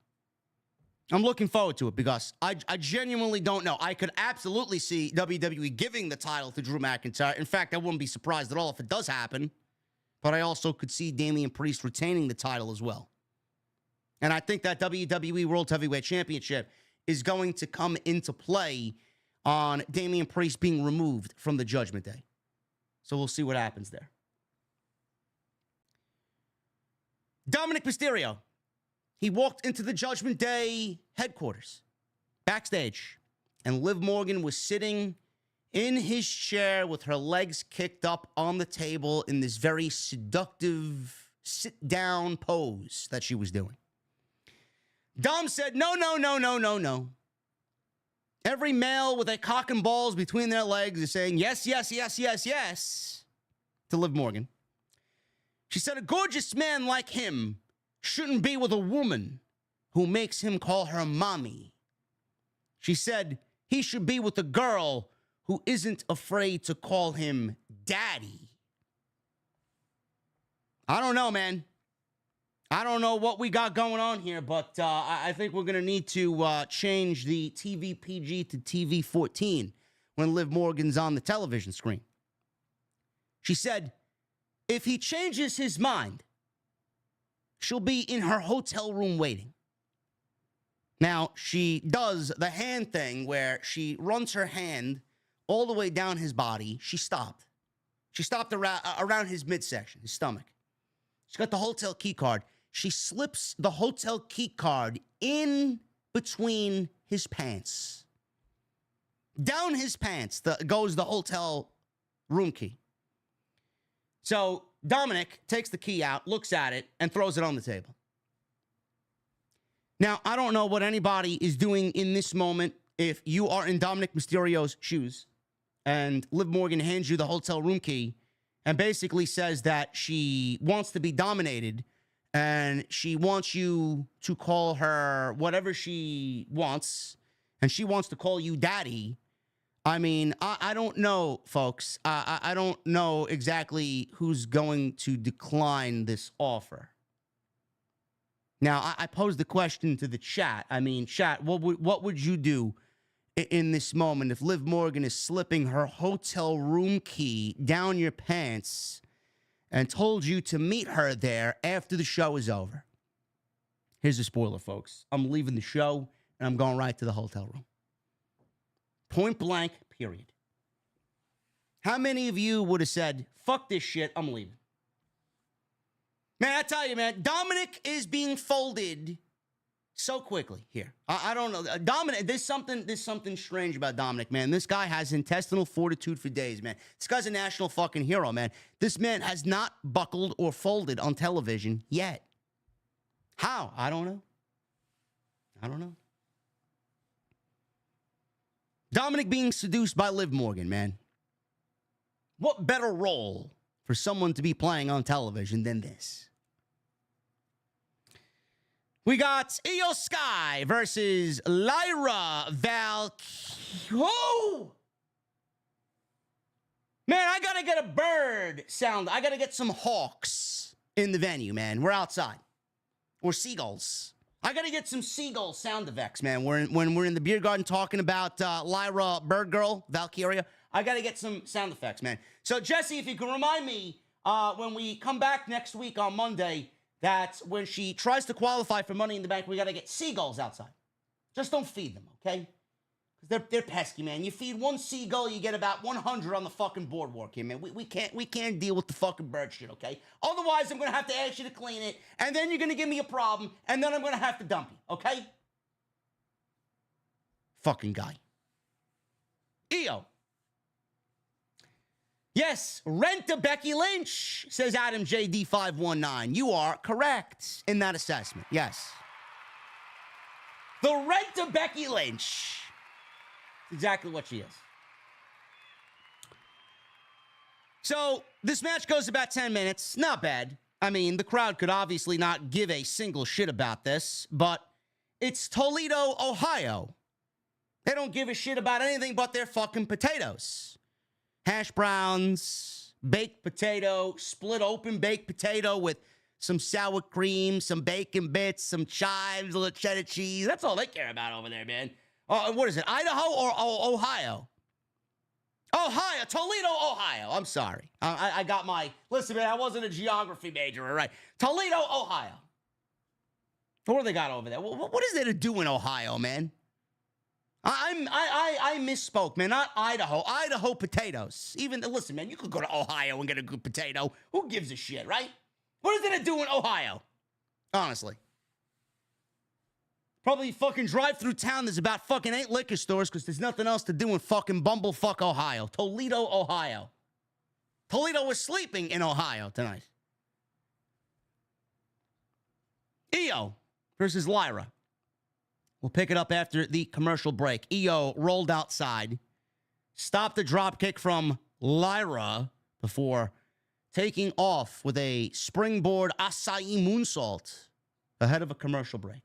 I'm looking forward to it because I genuinely don't know. I could absolutely see WWE giving the title to Drew McIntyre. In fact, I wouldn't be surprised at all if it does happen. But I also could see Damian Priest retaining the title as well. And I think that WWE World Heavyweight Championship is going to come into play on Damian Priest being removed from the Judgment Day. So we'll see what happens there. Dominic Mysterio. He walked into the Judgment Day headquarters, backstage, and Liv Morgan was sitting in his chair with her legs kicked up on the table in this very seductive sit-down pose that she was doing. Dom said, no. Every male with a cock and balls between their legs is saying yes to Liv Morgan. She said, a gorgeous man like him shouldn't be with a woman who makes him call her mommy. She said he should be with a girl who isn't afraid to call him daddy. I don't know, man. I don't know what we got going on here, but I think we're going to need to change the TV PG to TV 14 when Liv Morgan's on the television screen. She said, if he changes his mind, she'll be in her hotel room waiting. Now, she does the hand thing where she runs her hand all the way down his body. She stopped. She stopped around his midsection, his stomach. She's got the hotel key card. She slips the hotel key card in between his pants. Down his pants goes the hotel room key. So Dominic takes the key out, looks at it, and throws it on the table. Now, I don't know what anybody is doing in this moment. If you are in Dominic Mysterio's shoes and Liv Morgan hands you the hotel room key and basically says that she wants to be dominated and she wants you to call her whatever she wants, and she wants to call you daddy, I don't know, folks. I don't know exactly who's going to decline this offer. Now, I posed the question to the chat. Chat, what would you do in this moment if Liv Morgan is slipping her hotel room key down your pants and told you to meet her there after the show is over? Here's a spoiler, folks. I'm leaving the show, and I'm going right to the hotel room. Point blank, period. How many of you would have said, fuck this shit, I'm leaving? Man, I tell you, man, Dominic is being folded so quickly here. I don't know. Dominic, there's something strange about Dominic, man. This guy has intestinal fortitude for days, man. This guy's a national fucking hero, man. This man has not buckled or folded on television yet. How? I don't know. Dominic being seduced by Liv Morgan, man. What better role for someone to be playing on television than this? We got Iyo Sky versus Lyra Valkyria. Oh! Man, I gotta get a bird sound. I gotta get some hawks in the venue, man. We're outside. Or seagulls. I gotta get some seagull sound effects, man. When we're in the beer garden talking about Lyra Bird Girl, Valkyria, I gotta get some sound effects, man. So, Jesse, if you can remind me when we come back next week on Monday, that when she tries to qualify for Money in the Bank, we got to get seagulls outside. Just don't feed them, okay? Because they're pesky, man. You feed one seagull, you get about 100 on the fucking boardwalk here, man. We can't deal with the fucking bird shit, okay? Otherwise, I'm going to have to ask you to clean it, and then you're going to give me a problem, and then I'm going to have to dump you, okay? Fucking guy. Iyo. Yes, rent a Becky Lynch, says Adam JD519. You are correct in that assessment. Yes. The rent a Becky Lynch. Exactly what she is. So, this match goes about 10 minutes. Not bad. I mean, the crowd could obviously not give a single shit about this, but it's Toledo, Ohio. They don't give a shit about anything but their fucking potatoes. Hash browns, baked potato, split open baked potato with some sour cream, some bacon bits, some chives, a little cheddar cheese. That's all they care about over there, man. What is it, Idaho or Ohio? Ohio, Toledo, Ohio. I'm sorry. I got my... Listen, man, I wasn't a geography major, all right? Toledo, Ohio. What do they got over there? What is there to do in Ohio, man? I misspoke, man. Not Idaho. Idaho potatoes. Even, listen, man, you could go to Ohio and get a good potato. Who gives a shit, right? What is there to do in Ohio? Honestly. Probably fucking drive through town. There's about fucking 8 liquor stores because there's nothing else to do in fucking Bumblefuck, Ohio. Toledo, Ohio. Toledo was sleeping in Ohio tonight. Iyo versus Lyra. We'll pick it up after the commercial break. Iyo rolled outside, stopped the dropkick from Lyra before taking off with a springboard acai moonsault ahead of a commercial break.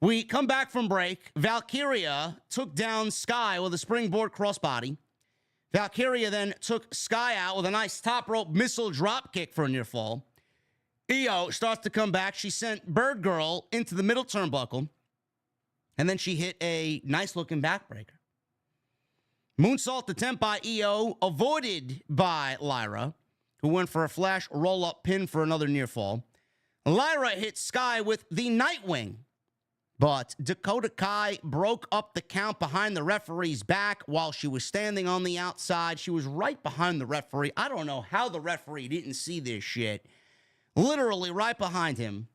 We come back from break. Valkyria took down Sky with a springboard crossbody. Valkyria then took Sky out with a nice top rope missile dropkick for a near fall. Iyo starts to come back. She sent Bird Girl into the middle turnbuckle. And then she hit a nice-looking backbreaker. Moonsault attempt by Iyo, avoided by Lyra, who went for a flash roll-up pin for another near fall. Lyra hit Sky with the Nightwing. But Dakota Kai broke up the count behind the referee's back while she was standing on the outside. She was right behind the referee. I don't know how the referee didn't see this shit. Literally right behind him.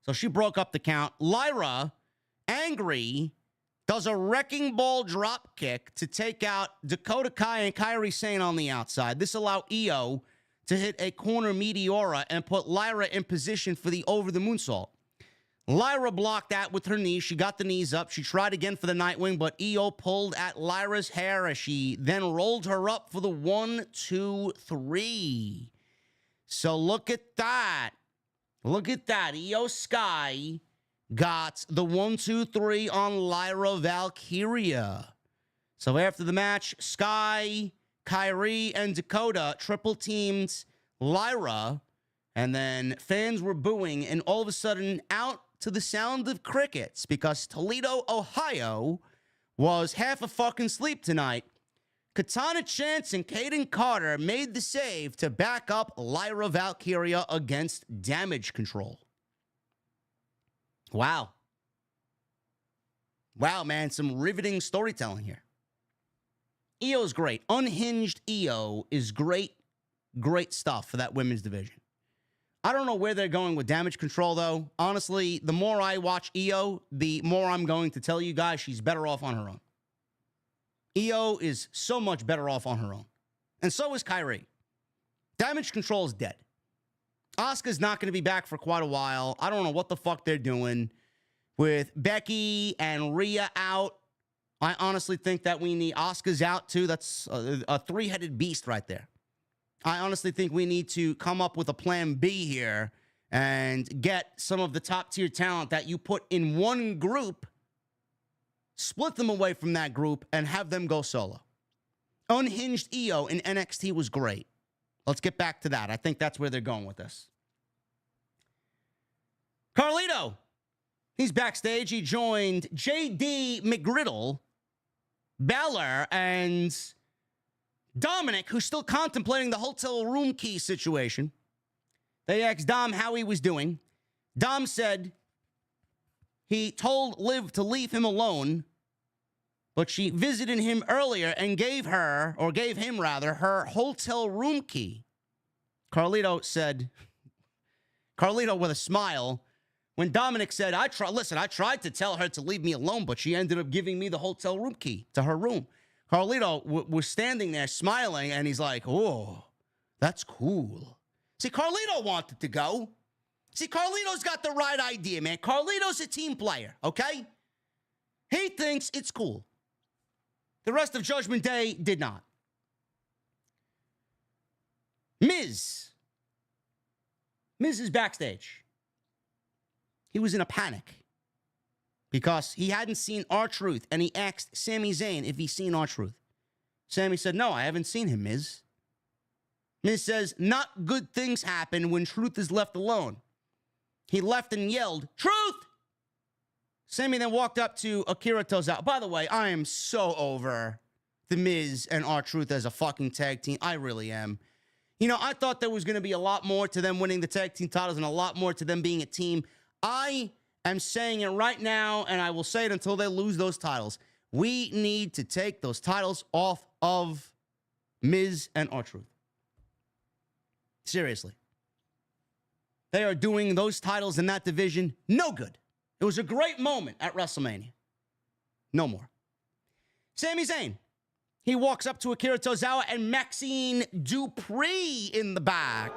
So she broke up the count. Lyra, angry, does a wrecking ball drop kick to take out Dakota Kai and Kairi Sane on the outside. This allowed Iyo to hit a corner Meteora and put Lyra in position for the over the moonsault. Lyra blocked that with her knees. She got the knees up. She tried again for the Nightwing, but Iyo pulled at Lyra's hair as she then rolled her up for the 1, 2, 3. So look at that. Look at that. Iyo Sky got the 1, 2, 3 on Lyra Valkyria. So after the match, Sky, Kairi, and Dakota triple teamed Lyra. And then fans were booing, and all of a sudden, out to the sound of crickets, because Toledo, Ohio was half a fucking sleep tonight. Katana Chance and Kaden Carter made the save to back up Lyra Valkyria against Damage Control. Wow. Wow, man, some riveting storytelling here. Iyo's great. Unhinged Iyo is great, great stuff for that women's division. I don't know where they're going with Damage Control, though. Honestly, the more I watch Iyo, the more I'm going to tell you guys she's better off on her own. Iyo is so much better off on her own. And so is Kairi. Damage Control is dead. Asuka's not going to be back for quite a while. I don't know what the fuck they're doing with Becky and Rhea out. I honestly think that we need Asuka's out, too. That's a three-headed beast right there. I honestly think we need to come up with a plan B here and get some of the top-tier talent that you put in one group, split them away from that group, and have them go solo. Unhinged Iyo in NXT was great. Let's get back to that. I think that's where they're going with this. Carlito. He's backstage. He joined JD McGriddle, Balor, and Dominic, who's still contemplating the hotel room key situation. They asked Dom how he was doing. Dom said he told Liv to leave him alone, but she visited him earlier and gave him her hotel room key. Carlito with a smile, when Dominic said, I tried to tell her to leave me alone, but she ended up giving me the hotel room key to her room. Carlito was standing there smiling, and he's like, oh, that's cool. See, Carlito wanted to go. See, Carlito's got the right idea, man. Carlito's a team player, okay? He thinks it's cool. The rest of Judgment Day did not. Miz is backstage. He was in a panic because he hadn't seen R-Truth, and he asked Sami Zayn if he's seen R-Truth. Sami said, no, I haven't seen him, Miz. Miz says, not good things happen when Truth is left alone. He left and yelled, Truth! Sami then walked up to Akira Tozawa. By the way, I am so over The Miz and R-Truth as a fucking tag team. I really am. You know, I thought there was going to be a lot more to them winning the tag team titles and a lot more to them being a team. I am saying it right now, and I will say it until they lose those titles. We need to take those titles off of Miz and R-Truth. Seriously. They are doing those titles in that division no good. It was a great moment at WrestleMania. No more. Sami Zayn. He walks up to Akira Tozawa and Maxine Dupree in the back.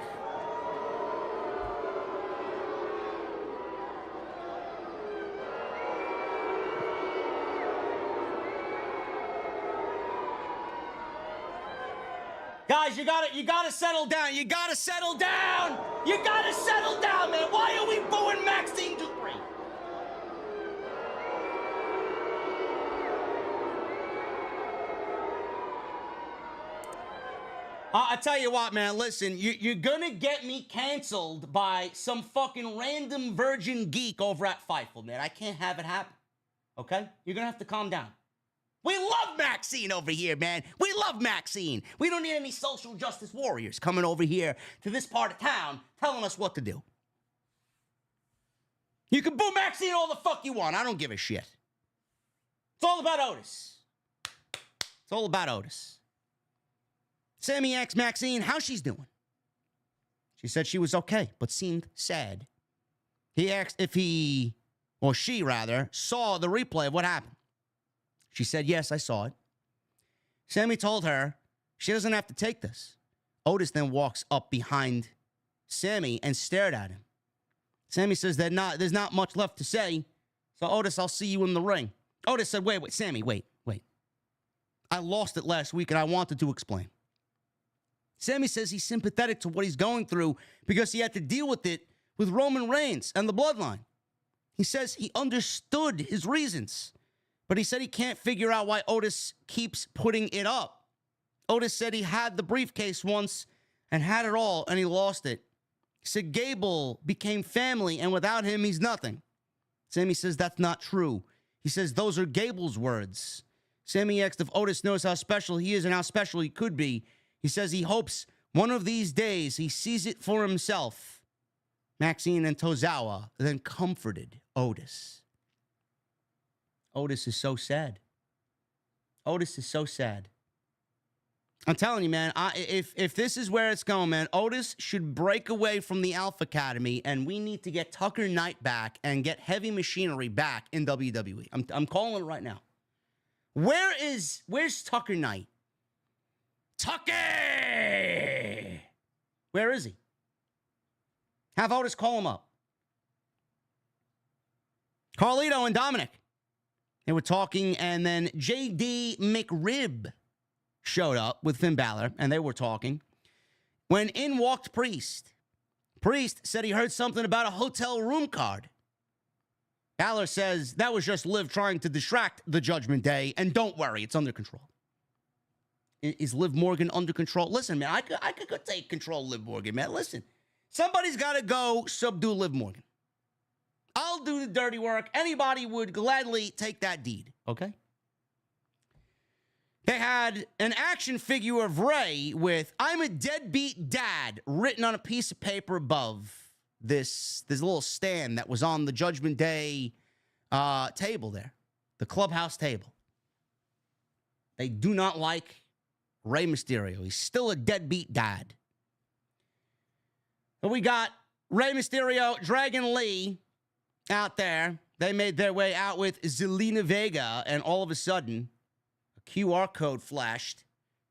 Guys, you gotta settle down. You gotta settle down. You gotta settle down, man. Why are we booing Maxine Dupree? I tell you what, man, listen, you're gonna get me canceled by some fucking random virgin geek over at Fightful, man. I can't have it happen, okay? You're gonna have to calm down. We love Maxine over here, man. We love Maxine. We don't need any social justice warriors coming over here to this part of town telling us what to do. You can boo Maxine all the fuck you want. I don't give a shit. It's all about Otis. It's all about Otis. Sami asked Maxine how she's doing. She said she was okay, but seemed sad. He asked if she saw the replay of what happened. She said, yes, I saw it. Sami told her she doesn't have to take this. Otis then walks up behind Sami and stared at him. Sami says that there's not much left to say. So, Otis, I'll see you in the ring. Otis said, wait, Sami, wait. I lost it last week and I wanted to explain. Sami says he's sympathetic to what he's going through because he had to deal with it with Roman Reigns and the bloodline. He says he understood his reasons, but he said he can't figure out why Otis keeps putting it up. Otis said he had the briefcase once and had it all, and he lost it. He said Gable became family, and without him, he's nothing. Sami says that's not true. He says those are Gable's words. Sami asked if Otis knows how special he is and how special he could be. He says he hopes one of these days he sees it for himself. Maxine and Tozawa then comforted Otis. Otis is so sad. Otis is so sad. I'm telling you, man, if this is where it's going, man, Otis should break away from the Alpha Academy, and we need to get Tucker Knight back and get Heavy Machinery back in WWE. I'm calling it right now. Where's Tucker Knight? Tucker! Where is he? Have Otis call him up. Carlito and Dominic. They were talking, and then J.D. McRib showed up with Finn Balor, and they were talking. When in walked Priest. Priest said he heard something about a hotel room card. Balor says that was just Liv trying to distract the Judgment Day, and don't worry, it's under control. Is Liv Morgan under control? Listen, man, I could go take control of Liv Morgan, man. Listen, somebody's got to go subdue Liv Morgan. I'll do the dirty work. Anybody would gladly take that deed, okay? They had an action figure of Rey with "I'm a deadbeat dad" written on a piece of paper above this little stand that was on the Judgment Day table there, the clubhouse table. They do not like Rey Mysterio. He's still a deadbeat dad. But we got Rey Mysterio, Dragon Lee out there. They made their way out with Zelina Vega, and all of a sudden, QR code flashed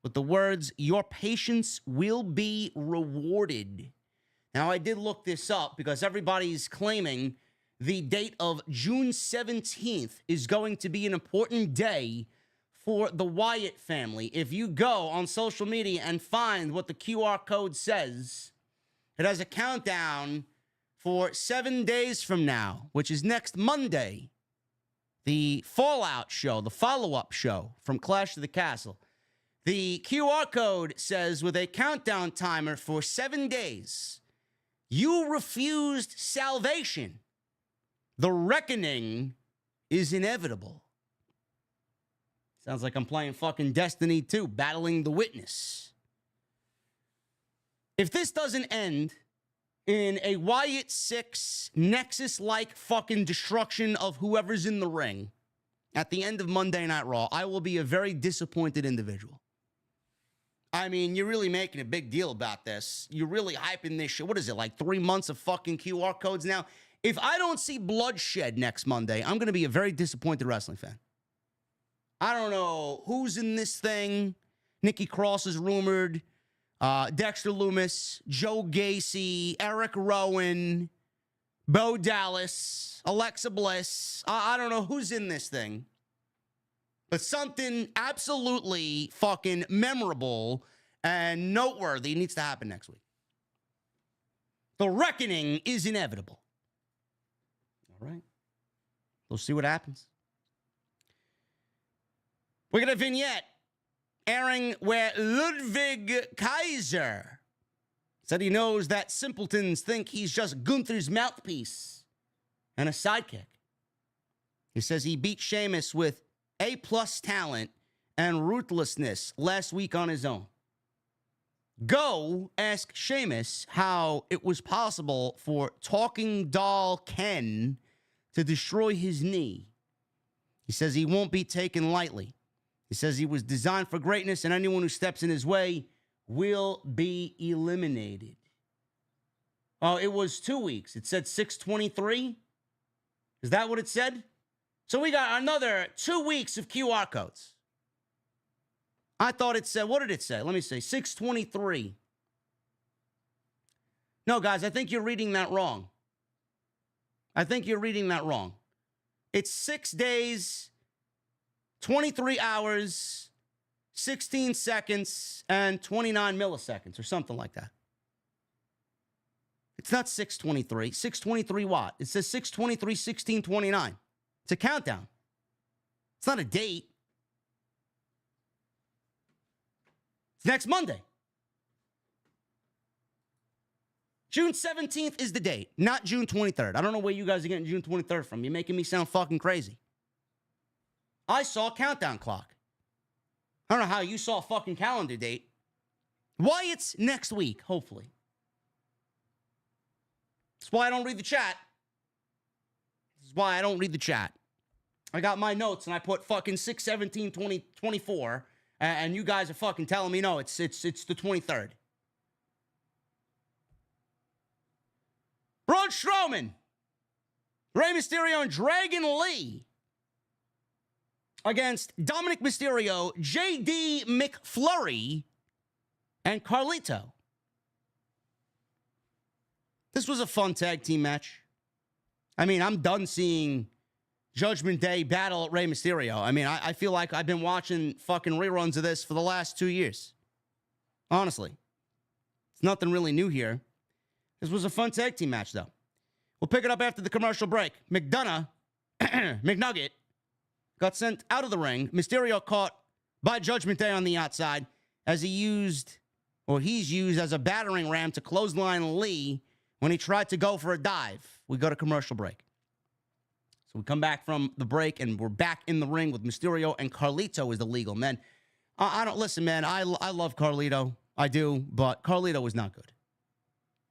with the words, "Your patience will be rewarded." Now, I did look this up because everybody's claiming the date of June 17th is going to be an important day for the Wyatt family. If you go on social media and find what the QR code says, it has a countdown for 7 days from now, which is next Monday. The Fallout show, the follow-up show from Clash of the Castle. The QR code says, with a countdown timer for 7 days, "You refused salvation. The reckoning is inevitable." Sounds like I'm playing fucking Destiny 2, battling the witness. If this doesn't end in a Wyatt 6 Nexus-like fucking destruction of whoever's in the ring at the end of Monday Night Raw, I will be a very disappointed individual. I mean, you're really making a big deal about this. You're really hyping this shit. What is it, like 3 months of fucking QR codes now? If I don't see bloodshed next Monday, I'm going to be a very disappointed wrestling fan. I don't know who's in this thing. Nikki Cross is rumored. Dexter Lumis, Joe Gacy, Eric Rowan, Bo Dallas, Alexa Bliss. I don't know who's in this thing. But something absolutely fucking memorable and noteworthy needs to happen next week. The reckoning is inevitable. All right. We'll see what happens. We got a vignette airing where Ludwig Kaiser said he knows that simpletons think he's just Gunther's mouthpiece and a sidekick. He says he beat Sheamus with A-plus talent and ruthlessness last week on his own. Go ask Sheamus how it was possible for Talking Doll Ken to destroy his knee. He says he won't be taken lightly. He says he was designed for greatness, and anyone who steps in his way will be eliminated. Oh, it was 2 weeks. It said 6/23. Is that what it said? So we got another 2 weeks of QR codes. I thought it said, what did it say? Let me see, 6/23. No, guys, I think you're reading that wrong. It's 6 days, 23 hours, 16 seconds, and 29 milliseconds, or something like that. It's not 6/23. 6/23 what? It says 6/23, 16/29. It's a countdown. It's not a date. It's next Monday. June 17th is the date, not June 23rd. I don't know where you guys are getting June 23rd from. You're making me sound fucking crazy. I saw a countdown clock. I don't know how you saw a fucking calendar date. Why it's next week, hopefully. That's why I don't read the chat. I got my notes and I put fucking 6/17/2024, and you guys are fucking telling me no, it's the 23rd. Braun Strowman, Rey Mysterio, and Dragon Lee against Dominic Mysterio, J.D. McFlurry, and Carlito. This was a fun tag team match. I mean, I'm done seeing Judgment Day battle at Rey Mysterio. I mean, I feel like I've been watching fucking reruns of this for the last 2 years. Honestly. It's nothing really new here. This was a fun tag team match, though. We'll pick it up after the commercial break. McNugget, got sent out of the ring. Mysterio caught by Judgment Day on the outside as he's used as a battering ram to clothesline Lee when he tried to go for a dive. We go to commercial break. So we come back from the break, and we're back in the ring with Mysterio, and Carlito is the legal man. I don't listen, man. I love Carlito. I do, but Carlito is not good.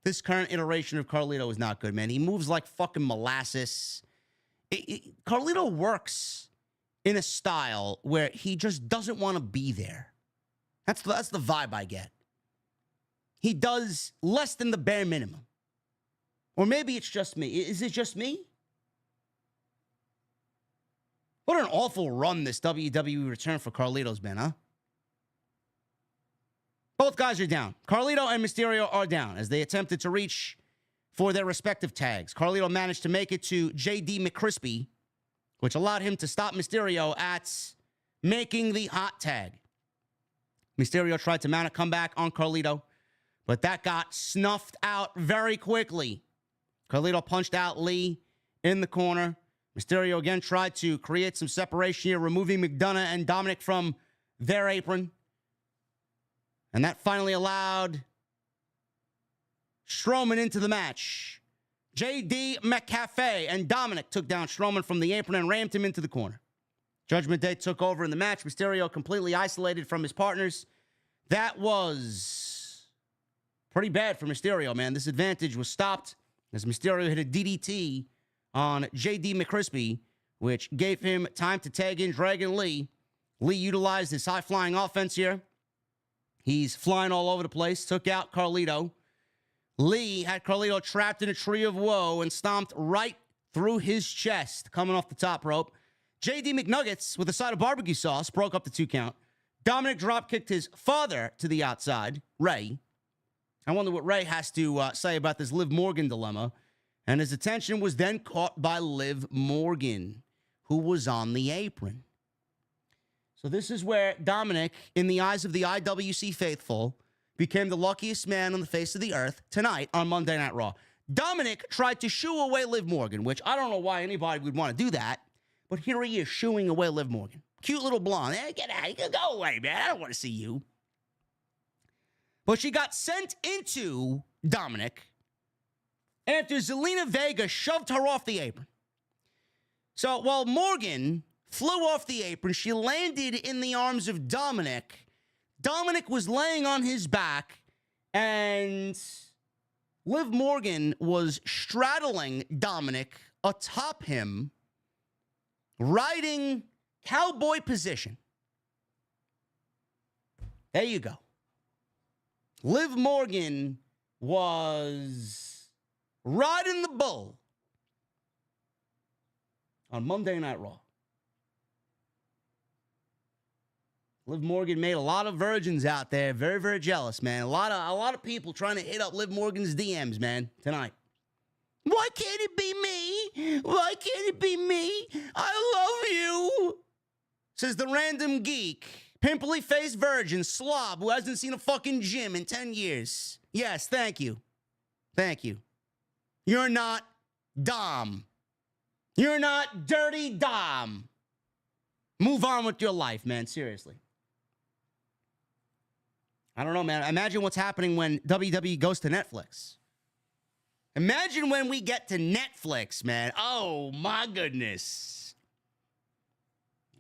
This current iteration of Carlito is not good, man. He moves like fucking molasses. Carlito works in a style where he just doesn't want to be there. That's the vibe I get. He does less than the bare minimum. Or maybe it's just me. Is it just me? What an awful run this WWE return for Carlito's been, huh? Both guys are down. Carlito and Mysterio are down as they attempted to reach for their respective tags. Carlito managed to make it to JD McCrispy, which allowed him to stop Mysterio at making the hot tag. Mysterio tried to mount a comeback on Carlito, but that got snuffed out very quickly. Carlito punched out Lee in the corner. Mysterio again tried to create some separation here, removing McDonough and Dominic from their apron. And that finally allowed Strowman into the match. J.D. McCafe and Dominic took down Strowman from the apron and rammed him into the corner. Judgment Day took over in the match. Mysterio completely isolated from his partners. That was pretty bad for Mysterio, man. This advantage was stopped as Mysterio hit a DDT on J.D. McCrispy, which gave him time to tag in Dragon Lee. Lee utilized his high-flying offense here. He's flying all over the place, took out Carlito. Lee had Carlito trapped in a tree of woe and stomped right through his chest, coming off the top rope. J.D. McNuggets, with a side of barbecue sauce, broke up the 2 count. Dominic drop-kicked his father to the outside, Ray. I wonder what Ray has to say about this Liv Morgan dilemma. And his attention was then caught by Liv Morgan, who was on the apron. So this is where Dominic, in the eyes of the IWC faithful, became the luckiest man on the face of the earth tonight on Monday Night Raw. Dominic tried to shoo away Liv Morgan, which I don't know why anybody would want to do that, but here he is shooing away Liv Morgan. Cute little blonde. Hey, get out. You can go away, man. I don't want to see you. But she got sent into Dominic after Zelina Vega shoved her off the apron. So while Morgan flew off the apron, she landed in the arms of Dominic. Dominic was laying on his back, and Liv Morgan was straddling Dominic atop him, riding cowboy position. There you go. Liv Morgan was riding the bull on Monday Night Raw. Liv Morgan made a lot of virgins out there very, very jealous, man. A lot of people trying to hit up Liv Morgan's DMs, man, tonight. Why can't it be me? Why can't it be me? I love you, says the random geek, pimply-faced virgin slob who hasn't seen a fucking gym in 10 years. Yes, thank you. Thank you. You're not Dom. You're not dirty Dom. Move on with your life, man. Seriously. I don't know, man. Imagine what's happening when WWE goes to Netflix. Imagine when we get to Netflix, man. Oh, my goodness.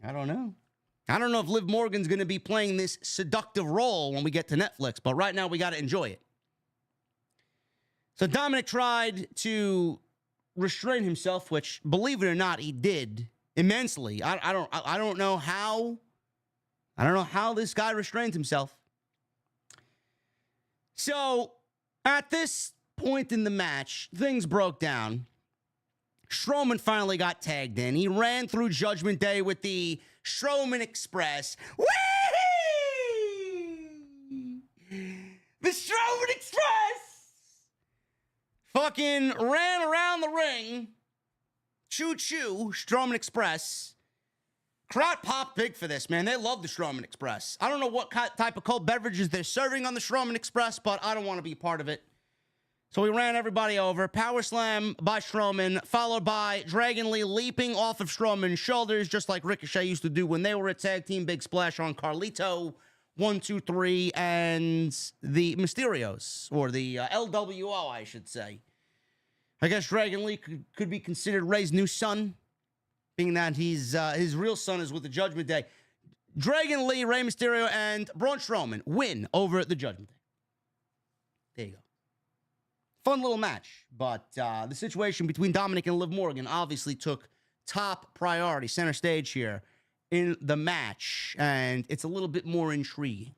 I don't know. I don't know if Liv Morgan's going to be playing this seductive role when we get to Netflix, but right now we got to enjoy it. So Dominic tried to restrain himself, which, believe it or not, he did immensely. I don't know how. I don't know how this guy restrained himself. So at this point in the match, things broke down. Strowman finally got tagged in. He ran through Judgment Day with the Strowman Express. Whee! The Strowman Express! Fucking ran around the ring, Choo Choo, Strowman Express. Crowd popped big for this, man. They love the Strowman Express. I don't know what type of cold beverages they're serving on the Strowman Express, but I don't want to be part of it. So we ran everybody over. Power slam by Strowman, followed by Dragon Lee leaping off of Strowman's shoulders, just like Ricochet used to do when they were a tag team. Big splash on Carlito, 1, 2, 3, and the Mysterios, or the LWO, I should say. I guess Dragon Lee could be considered Ray's new son, being that his real son is with the Judgment Day. Dragon Lee, Rey Mysterio, and Braun Strowman win over the Judgment Day. There you go. Fun little match, but the situation between Dominic and Liv Morgan obviously took top priority, center stage here in the match, and it's a little bit more intriguing.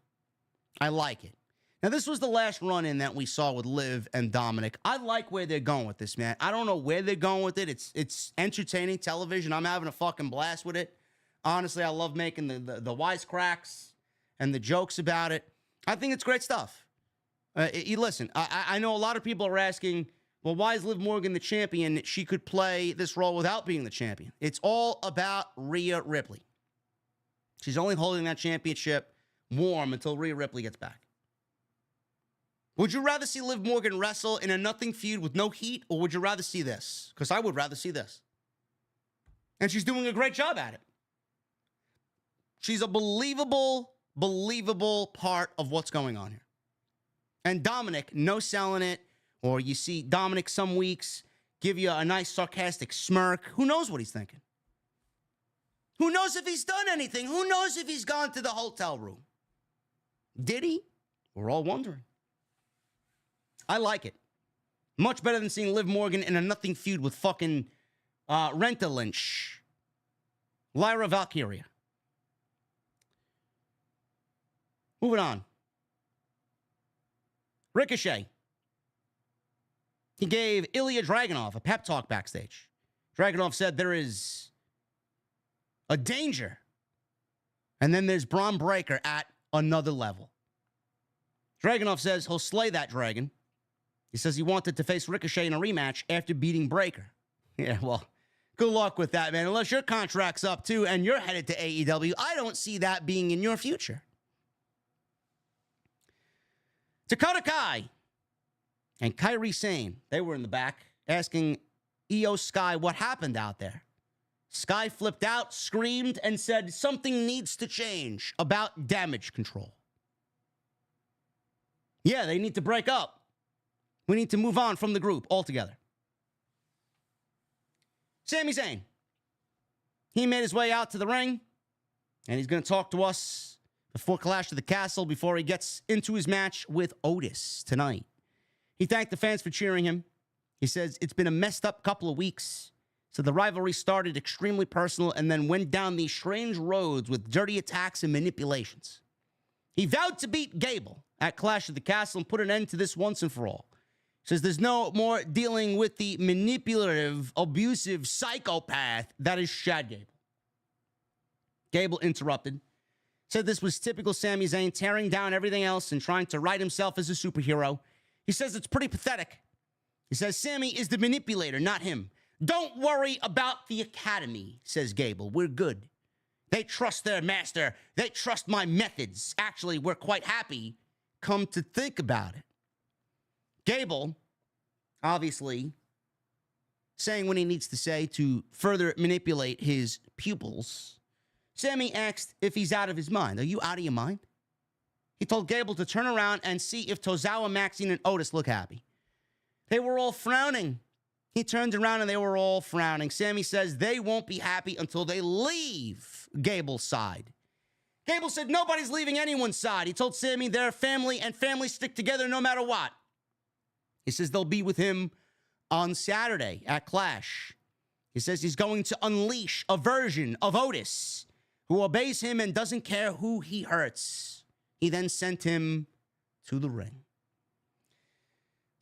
I like it. Now, this was the last run-in that we saw with Liv and Dominic. I like where they're going with this, man. I don't know where they're going with it. It's entertaining television. I'm having a fucking blast with it. Honestly, I love making the wisecracks and the jokes about it. I think it's great stuff. Listen, I know a lot of people are asking, well, why is Liv Morgan the champion? She could play this role without being the champion. It's all about Rhea Ripley. She's only holding that championship warm until Rhea Ripley gets back. Would you rather see Liv Morgan wrestle in a nothing feud with no heat, or would you rather see this? Because I would rather see this. And she's doing a great job at it. She's a believable part of what's going on here. And Dominic, no selling it, or you see Dominic some weeks give you a nice sarcastic smirk. Who knows what he's thinking? Who knows if he's done anything? Who knows if he's gone to the hotel room? Did he? We're all wondering. I like it. Much better than seeing Liv Morgan in a nothing feud with fucking Renta Lynch. Lyra Valkyria. Moving on. Ricochet. He gave Ilja Dragonov a pep talk backstage. Dragunov said there is a danger. And then there's Bron Breakker at another level. Dragunov says he'll slay that dragon. He says he wanted to face Ricochet in a rematch after beating Breakker. Yeah, well, good luck with that, man. Unless your contract's up, too, and you're headed to AEW, I don't see that being in your future. Dakota Kai and Kairi Sane, they were in the back, asking Iyo Sky what happened out there. Sky flipped out, screamed, and said something needs to change about damage control. Yeah, they need to break up. We need to move on from the group altogether. Sami Zayn. He made his way out to the ring, and he's going to talk to us before Clash of the Castle, before he gets into his match with Otis tonight. He thanked the fans for cheering him. He says it's been a messed up couple of weeks. So the rivalry started extremely personal and then went down these strange roads with dirty attacks and manipulations. He vowed to beat Gable at Clash of the Castle and put an end to this once and for all. Says there's no more dealing with the manipulative, abusive psychopath that is Chad Gable. Gable interrupted. Said this was typical Sami Zayn, tearing down everything else and trying to write himself as a superhero. He says it's pretty pathetic. He says Sami is the manipulator, not him. Don't worry about the Academy, says Gable. We're good. They trust their master. They trust my methods. Actually, we're quite happy, come to think about it. Gable, obviously, saying what he needs to say to further manipulate his pupils. Sami asked if he's out of his mind. Are you out of your mind? He told Gable to turn around and see if Tozawa, Maxine, and Otis look happy. They were all frowning. He turned around and they were all frowning. Sami says they won't be happy until they leave Gable's side. Gable said nobody's leaving anyone's side. He told Sami they're family and families stick together no matter what. He says they'll be with him on Saturday at Clash. He says he's going to unleash a version of Otis who obeys him and doesn't care who he hurts. He then sent him to the ring.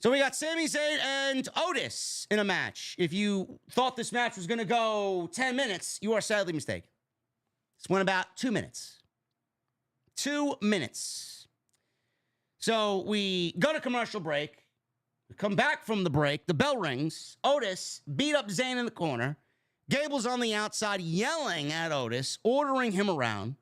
So we got Sami Zayn and Otis in a match. If you thought this match was going to go 10 minutes, you are sadly mistaken. This went about 2 minutes. 2 minutes. So we go to commercial break. We come back from the break. The bell rings. Otis beat up Zayn in the corner. Gable's on the outside yelling at Otis, ordering him around.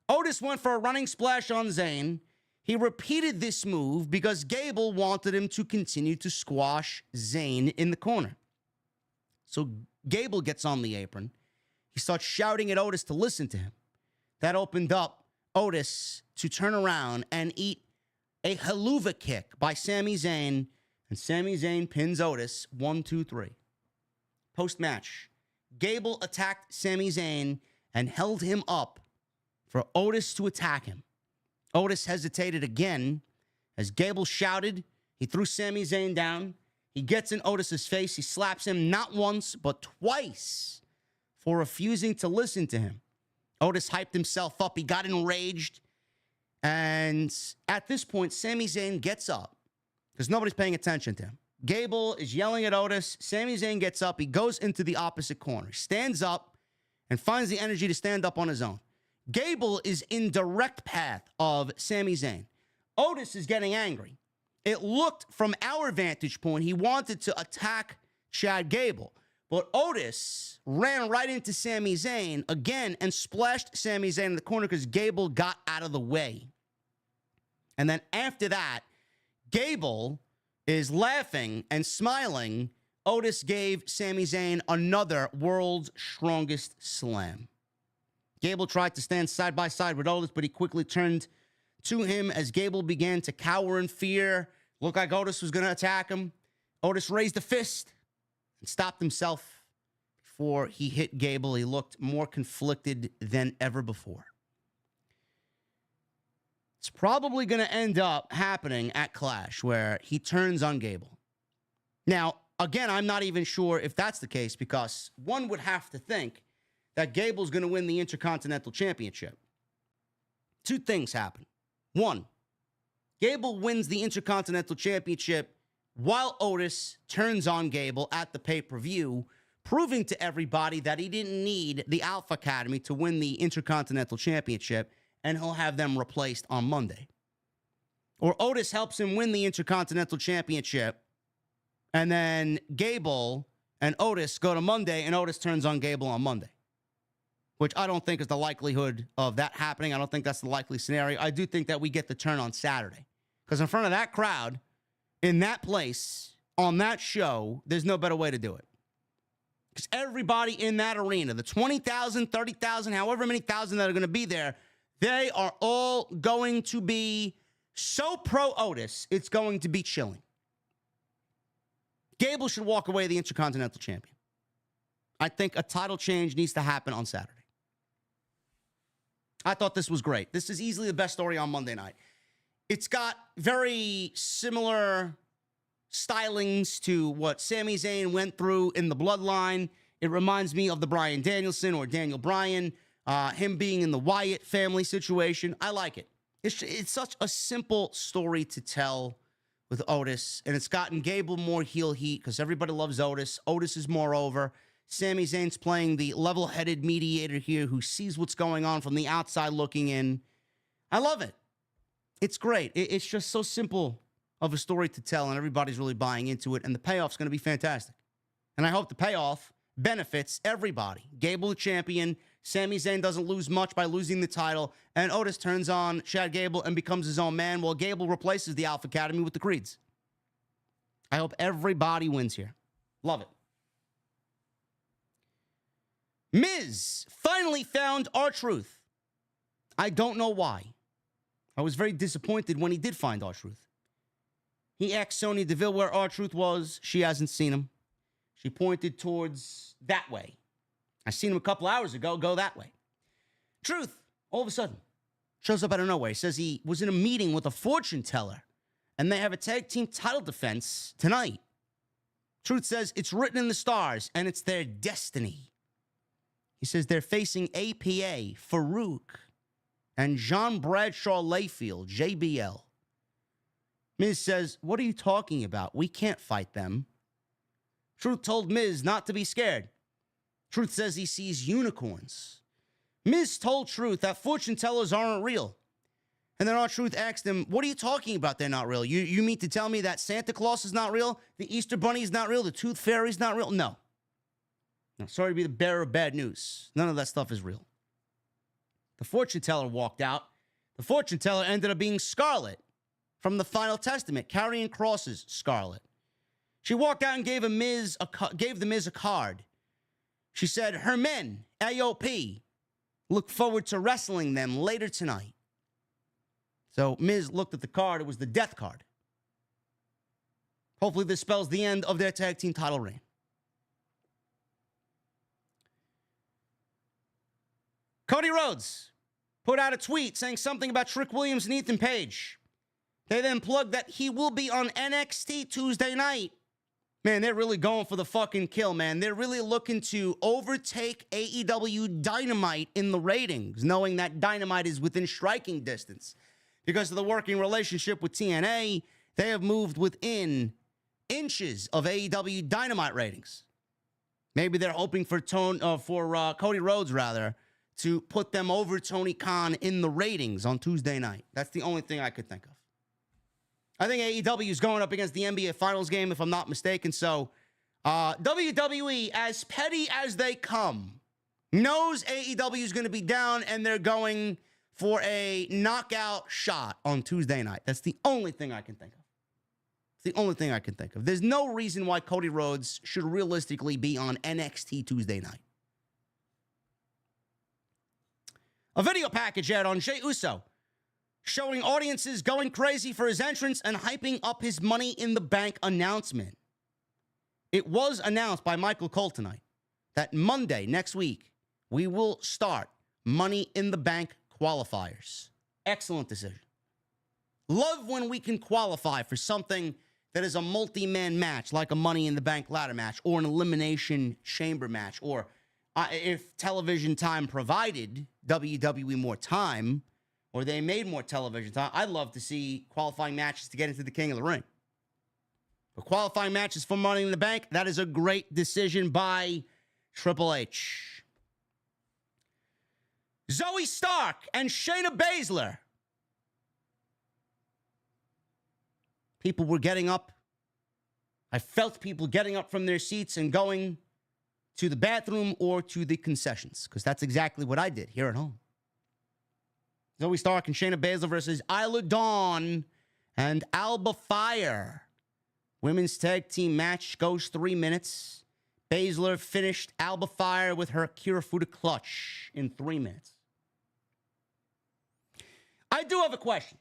Otis went for a running splash on Zayn. He repeated this move because Gable wanted him to continue to squash Zayn in the corner. So Gable gets on the apron. He starts shouting at Otis to listen to him. That opened up Otis to turn around and eat a haluva kick by Sami Zayn. And Sami Zayn pins Otis 1, 2, 3. Post-match, Gable attacked Sami Zayn and held him up for Otis to attack him. Otis hesitated again as Gable shouted. He threw Sami Zayn down. He gets in Otis's face. He slaps him not once, but twice for refusing to listen to him. Otis hyped himself up. He got enraged. And at this point, Sami Zayn gets up because nobody's paying attention to him. Gable is yelling at Otis. Sami Zayn gets up. He goes into the opposite corner, stands up, and finds the energy to stand up on his own. Gable is in direct path of Sami Zayn. Otis is getting angry. It looked from our vantage point, he wanted to attack Chad Gable. But Otis ran right into Sami Zayn again and splashed Sami Zayn in the corner because Gable got out of the way. And then after that, Gable is laughing and smiling. Otis gave Sami Zayn another World's Strongest Slam. Gable tried to stand side by side with Otis, but he quickly turned to him as Gable began to cower in fear. Looked like Otis was going to attack him. Otis raised a fist and stopped himself before he hit Gable. He looked more conflicted than ever before. It's probably going to end up happening at Clash, where he turns on Gable. Now, again, I'm not even sure if that's the case, because one would have to think that Gable's going to win the Intercontinental Championship. Two things happen. One, Gable wins the Intercontinental Championship while Otis turns on Gable at the pay-per-view, proving to everybody that he didn't need the Alpha Academy to win the Intercontinental Championship, and he'll have them replaced on Monday. Or Otis helps him win the Intercontinental Championship, and then Gable and Otis go to Monday, and Otis turns on Gable on Monday, which I don't think is the likelihood of that happening. I don't think that's the likely scenario. I do think that we get the turn on Saturday, because in front of that crowd, in that place, on that show, there's no better way to do it. Because everybody in that arena, the 20,000, 30,000, however many thousand that are going to be there, they are all going to be so pro-Otis, it's going to be chilling. Gable should walk away the Intercontinental Champion. I think a title change needs to happen on Saturday. I thought this was great. This is easily the best story on Monday night. It's got very similar stylings to what Sami Zayn went through in the Bloodline. It reminds me of the Bryan Danielson or Daniel Bryan, him being in the Wyatt family situation. I like it. It's such a simple story to tell with Otis, and it's gotten Gable more heel heat because everybody loves Otis. Otis is more over. Sami Zayn's playing the level-headed mediator here who sees what's going on from the outside looking in. I love it. It's great. It's just so simple of a story to tell, and everybody's really buying into it, and the payoff's going to be fantastic. And I hope the payoff benefits everybody. Gable the champion. Sami Zayn doesn't lose much by losing the title, and Otis turns on Chad Gable and becomes his own man, while Gable replaces the Alpha Academy with the Creeds. I hope everybody wins here. Love it. Miz finally found R-Truth. I don't know why. I was very disappointed when he did find R-Truth. He asked Sonya Deville where R-Truth was. She hasn't seen him. She pointed towards that way. I seen him a couple hours ago. Go that way. Truth, all of a sudden, shows up out of nowhere. He says he was in a meeting with a fortune teller, and they have a tag team title defense tonight. Truth says it's written in the stars, and it's their destiny. He says they're facing APA, Farouk, and John Bradshaw Layfield, JBL. Miz says, what are you talking about? We can't fight them. Truth told Miz not to be scared. Truth says he sees unicorns. Miz told Truth that fortune tellers aren't real. And then R-Truth asked him, what are you talking about they're not real? You mean to tell me that Santa Claus is not real? The Easter Bunny is not real? The Tooth Fairy is not real? No. Now, sorry to be the bearer of bad news. None of that stuff is real. The fortune teller walked out. The fortune teller ended up being Scarlet from the Final Testament, carrying crosses, Scarlet. She walked out and gave the Miz a card. She said, her men, AOP, look forward to wrestling them later tonight. So Miz looked at the card. It was the death card. Hopefully this spells the end of their tag team title reign. Cody Rhodes put out a tweet saying something about Trick Williams and Ethan Page. They then plugged that he will be on NXT Tuesday night. Man, they're really going for the fucking kill, man. They're really looking to overtake AEW Dynamite in the ratings, knowing that Dynamite is within striking distance. Because of the working relationship with TNA, they have moved within inches of AEW Dynamite ratings. Maybe they're hoping for Cody Rhodes, to put them over Tony Khan in the ratings on Tuesday night. That's the only thing I could think of. I think AEW is going up against the NBA Finals game, if I'm not mistaken. So WWE, as petty as they come, knows AEW is going to be down, and they're going for a knockout shot on Tuesday night. That's the only thing I can think of. It's the only thing I can think of. There's no reason why Cody Rhodes should realistically be on NXT Tuesday night. A video package aired on Jey Uso, showing audiences going crazy for his entrance and hyping up his Money in the Bank announcement. It was announced by Michael Cole tonight that Monday, next week, we will start Money in the Bank qualifiers. Excellent decision. Love when we can qualify for something that is a multi-man match, like a Money in the Bank ladder match or an Elimination Chamber match, or if television time provided WWE more time, or they made more television time, I'd love to see qualifying matches to get into the King of the Ring. But qualifying matches for Money in the Bank, that is a great decision by Triple H. Zoe Stark and Shayna Baszler. People were getting up. I felt people getting up from their seats and going to the bathroom or to the concessions, because that's exactly what I did here at home. Zoe Stark and Shayna Baszler versus Isla Dawn and Alba Fire. Women's tag team match goes 3 minutes. Baszler finished Alba Fire with her Kirifuda clutch in 3 minutes. I do have a question.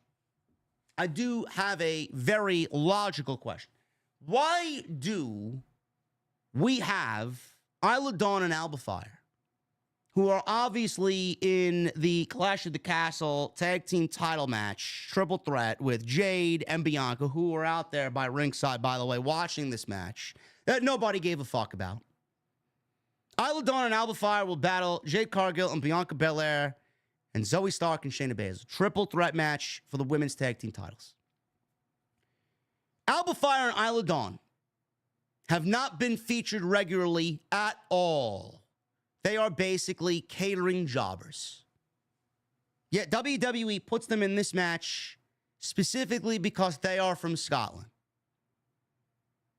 I do have a very logical question. Why do we have Isla Dawn and Alba Fire, who are obviously in the Clash of the Castle tag team title match, triple threat with Jade and Bianca, who were out there by ringside, by the way, watching this match that nobody gave a fuck about? Isla Dawn and Alba Fire will battle Jade Cargill and Bianca Belair and Zoe Stark and Shayna Baszler. Triple threat match for the women's tag team titles. Alba Fire and Isla Dawn have not been featured regularly at all. They are basically catering jobbers. Yet WWE puts them in this match specifically because they are from Scotland.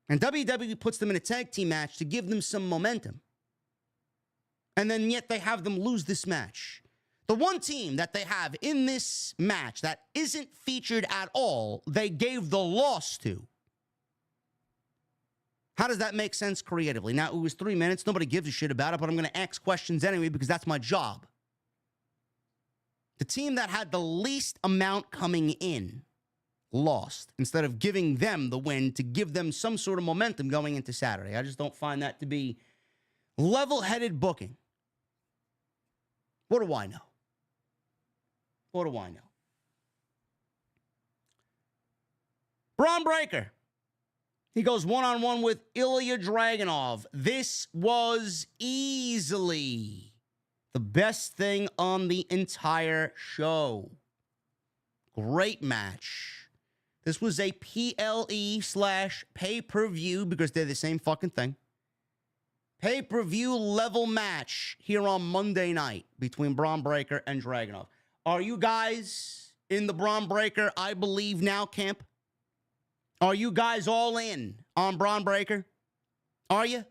And WWE puts them in a tag team match to give them some momentum. And then yet they have them lose this match. The one team that they have in this match that isn't featured at all, they gave the loss to. How does that make sense creatively? Now, it was 3 minutes. Nobody gives a shit about it, but I'm going to ask questions anyway because that's my job. The team that had the least amount coming in lost instead of giving them the win to give them some sort of momentum going into Saturday. I just don't find that to be level-headed booking. What do I know? What do I know? Bron Breakker. He goes one-on-one with Ilja Dragunov. This was easily the best thing on the entire show. Great match. This was a PLE/pay-per-view because they're the same fucking thing. Pay-per-view level match here on Monday night between Bron Breakker and Dragunov. Are you guys in the Bron Breakker I Believe Now camp? Are you guys all in on Bron Breakker? Are you?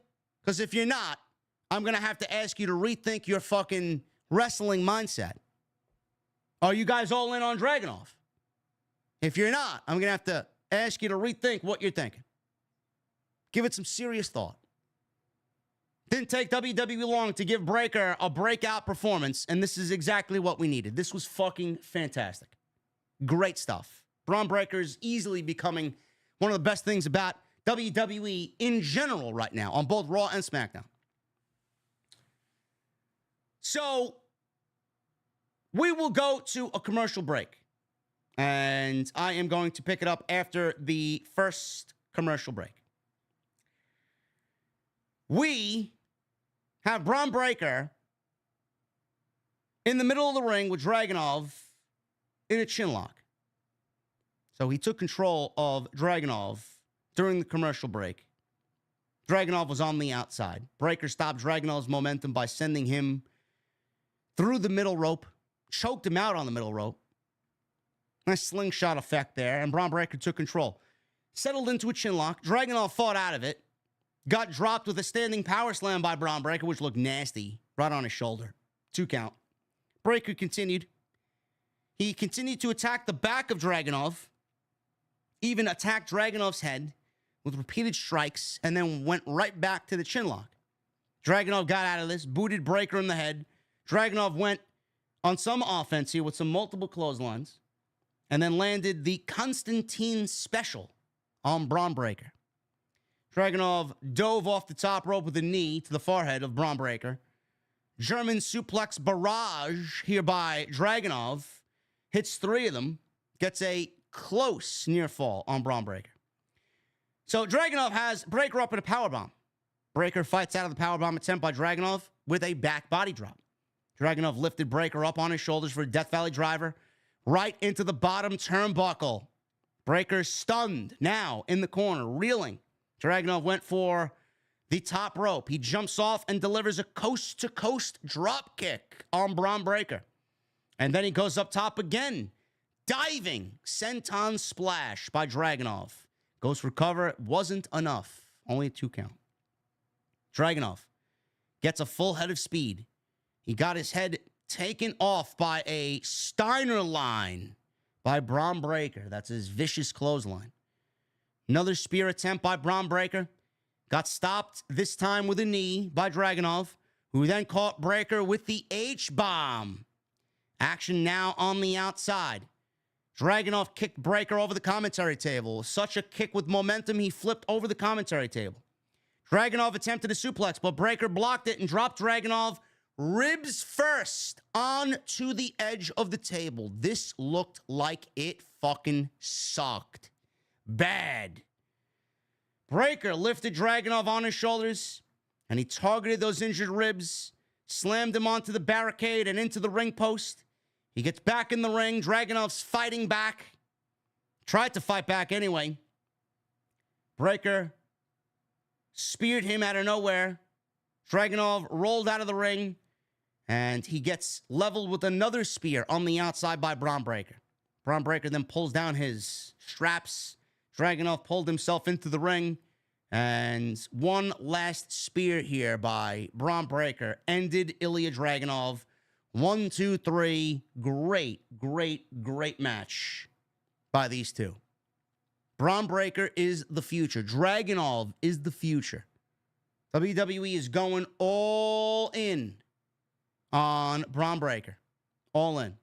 Because if you're not, I'm going to have to ask you to rethink your fucking wrestling mindset. Are you guys all in on Dragunov? If you're not, I'm going to have to ask you to rethink what you're thinking. Give it some serious thought. Didn't take WWE long to give Breakker a breakout performance, and this is exactly what we needed. This was fucking fantastic. Great stuff. Bron Breakker is easily becoming one of the best things about WWE in general right now on both Raw and SmackDown. So, we will go to a commercial break. And I am going to pick it up after the first commercial break. We have Bron Breakker in the middle of the ring with Dragunov in a chinlock. So he took control of Dragunov during the commercial break. Dragunov was on the outside. Breakker stopped Dragunov's momentum by sending him through the middle rope, choked him out on the middle rope. Nice slingshot effect there, and Bron Breakker took control. Settled into a chinlock. Dragunov fought out of it. Got dropped with a standing power slam by Bron Breakker, which looked nasty, right on his shoulder. 2 count. Breakker continued. He continued to attack the back of Dragunov, even attacked Dragunov's head with repeated strikes, and then went right back to the chinlock. Dragunov got out of this, booted Breakker in the head. Dragunov went on some offense here with some multiple clotheslines, and then landed the Constantine Special on Bron Breakker. Dragunov dove off the top rope with a knee to the forehead of Bron Breakker. German suplex barrage here by Dragunov. Hits 3 of them. Gets a close near fall on Bron Breakker. So Dragunov has Breakker up in a powerbomb. Breakker fights out of the powerbomb attempt by Dragunov with a back body drop. Dragunov lifted Breakker up on his shoulders for a Death Valley driver right into the bottom turnbuckle. Breakker stunned now in the corner, reeling. Dragunov went for the top rope. He jumps off and delivers a coast-to-coast drop kick on Bron Breakker. And then he goes up top again. Diving senton splash by Dragunov. Goes for cover. It wasn't enough. Only a 2 count. Dragunov gets a full head of speed. He got his head taken off by a Steiner line by Bron Breakker. That's his vicious clothesline. Another spear attempt by Bron Breakker. Got stopped, this time with a knee by Dragunov, who then caught Breakker with the H-bomb. Action now on the outside. Dragunov kicked Breakker over the commentary table. Such a kick with momentum, he flipped over the commentary table. Dragunov attempted a suplex, but Breakker blocked it and dropped Dragunov ribs first onto the edge of the table. This looked like it fucking sucked. Bad. Breakker lifted Dragunov on his shoulders, and he targeted those injured ribs, slammed him onto the barricade and into the ring post. He gets back in the ring. Dragunov's fighting back. Tried to fight back anyway. Breakker speared him out of nowhere. Dragunov rolled out of the ring, and he gets leveled with another spear on the outside by Bron Breakker. Bron Breakker then pulls down his straps. Dragunov pulled himself into the ring, and one last spear here by Bron Breakker ended Ilja Dragonov. 1, 2, 3. Great, great, great match by these two. Bron Breakker is the future. Dragunov is the future. WWE is going all in on Bron Breakker. All in.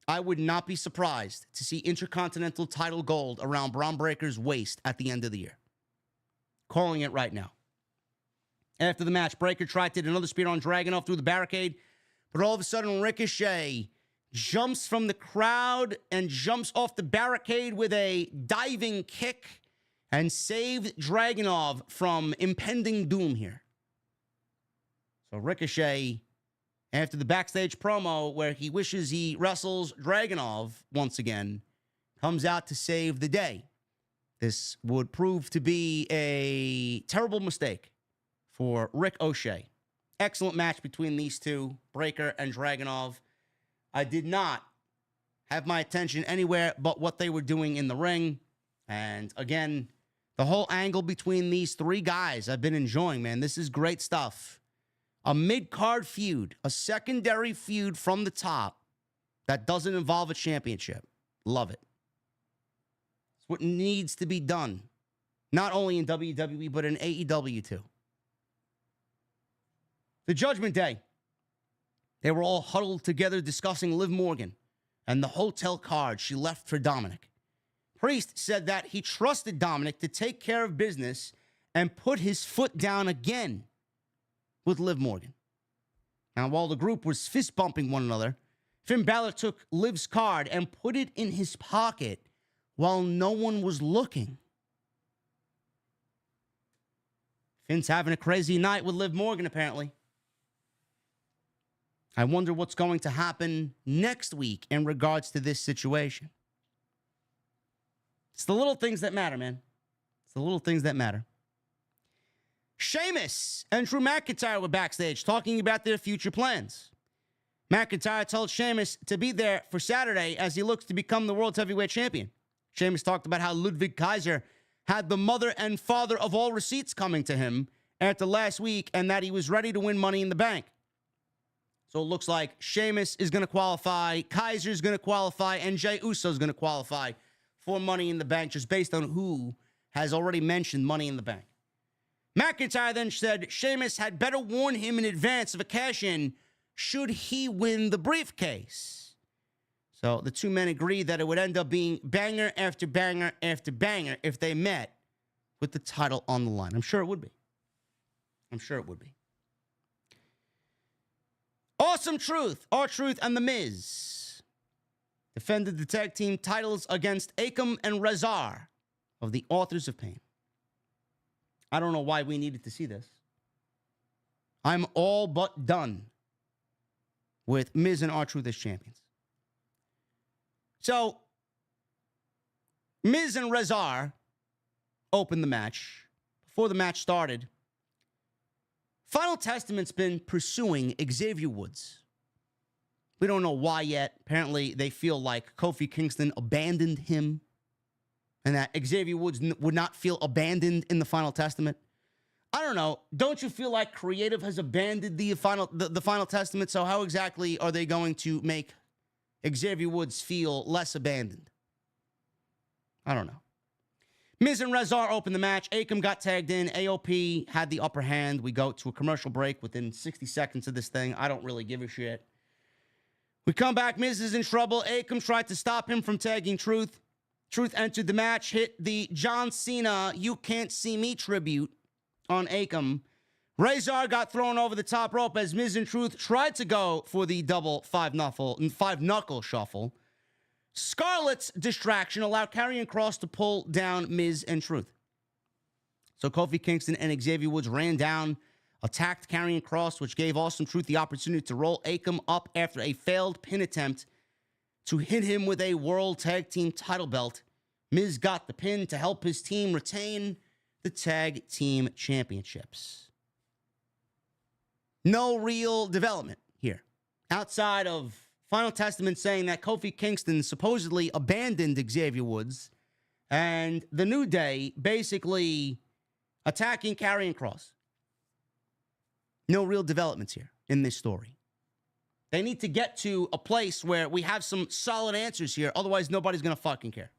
I would not be surprised to see Intercontinental title gold around Bron Breakker's waist at the end of the year. Calling it right now. After the match, Breakker tried to hit another spear on Dragunov through the barricade, but all of a sudden, Ricochet jumps from the crowd and jumps off the barricade with a diving kick and saved Dragunov from impending doom here. So Ricochet, after the backstage promo where he wishes he wrestles Dragunov once again, comes out to save the day. This would prove to be a terrible mistake for Rick O'Shea. Excellent match between these two, Breakker and Dragunov. I did not have my attention anywhere but what they were doing in the ring. And again, the whole angle between these three guys I've been enjoying, man. This is great stuff. A mid-card feud, a secondary feud from the top that doesn't involve a championship. Love it. It's what needs to be done. Not only in WWE, but in AEW too. The Judgment Day. They were all huddled together discussing Liv Morgan and the hotel card she left for Dominic. Priest said that he trusted Dominic to take care of business and put his foot down again with Liv Morgan. Now, while the group was fist bumping one another, Finn Balor took Liv's card and put it in his pocket while no one was looking. Finn's having a crazy night with Liv Morgan, apparently. I wonder what's going to happen next week in regards to this situation. It's the little things that matter, man. It's the little things that matter. Sheamus and Drew McIntyre were backstage talking about their future plans. McIntyre told Sheamus to be there for Saturday as he looks to become the World Heavyweight Champion. Sheamus talked about how Ludwig Kaiser had the mother and father of all receipts coming to him after last week and that he was ready to win Money in the Bank. So it looks like Sheamus is going to qualify, Kaiser's going to qualify, and Jey Uso's going to qualify for Money in the Bank just based on who has already mentioned Money in the Bank. McIntyre then said Sheamus had better warn him in advance of a cash-in should he win the briefcase. So the two men agreed that it would end up being banger after banger after banger if they met with the title on the line. I'm sure it would be. I'm sure it would be. Awesome Truth, R-Truth, and The Miz defended the tag team titles against Akam and Rezar of the Authors of Pain. I don't know why we needed to see this. I'm all but done with Miz and R-Truth as champions. So, Miz and Rezar opened the match. Before the match started, Final Testament's been pursuing Xavier Woods. We don't know why yet. Apparently, they feel like Kofi Kingston abandoned him and that Xavier Woods would not feel abandoned in the Final Testament. I don't know. Don't you feel like creative has abandoned the Final Testament? So how exactly are they going to make Xavier Woods feel less abandoned? I don't know. Miz and Rezar opened the match. Akam got tagged in. AOP had the upper hand. We go to a commercial break within 60 seconds of this thing. I don't really give a shit. We come back. Miz is in trouble. Akam tried to stop him from tagging Truth. Truth entered the match, hit the John Cena You Can't See Me tribute on Akam. Rezar got thrown over the top rope as Miz and Truth tried to go for the double five knuckle shuffle. Scarlett's distraction allowed Karrion Kross to pull down Miz and Truth. So Kofi Kingston and Xavier Woods ran down, attacked Karrion Kross, which gave Awesome Truth the opportunity to roll Akam up after a failed pin attempt to hit him with a World Tag Team title belt. Miz got the pin to help his team retain the Tag Team Championships. No real development here. Outside of Final Testament saying that Kofi Kingston supposedly abandoned Xavier Woods and the New Day basically attacking Karrion Kross. No real developments here in this story. They need to get to a place where we have some solid answers here. Otherwise, nobody's going to fucking care.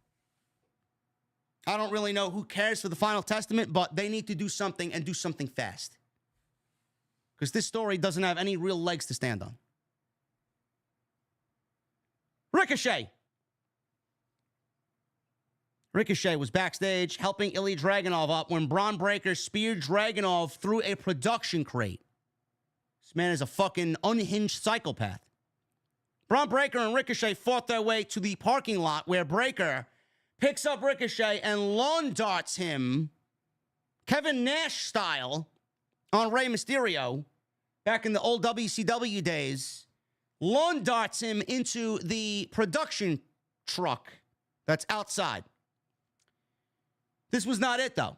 I don't really know who cares for the Final Testament, but they need to do something and do something fast. Because this story doesn't have any real legs to stand on. Ricochet. Ricochet was backstage helping Ilja Dragonov up when Bron Breakker speared Dragunov through a production crate. This man is a fucking unhinged psychopath. Bron Breakker and Ricochet fought their way to the parking lot where Breakker picks up Ricochet and lawn darts him, Kevin Nash style, on Rey Mysterio back in the old WCW days. Lawn darts him into the production truck that's outside. This was not it, though.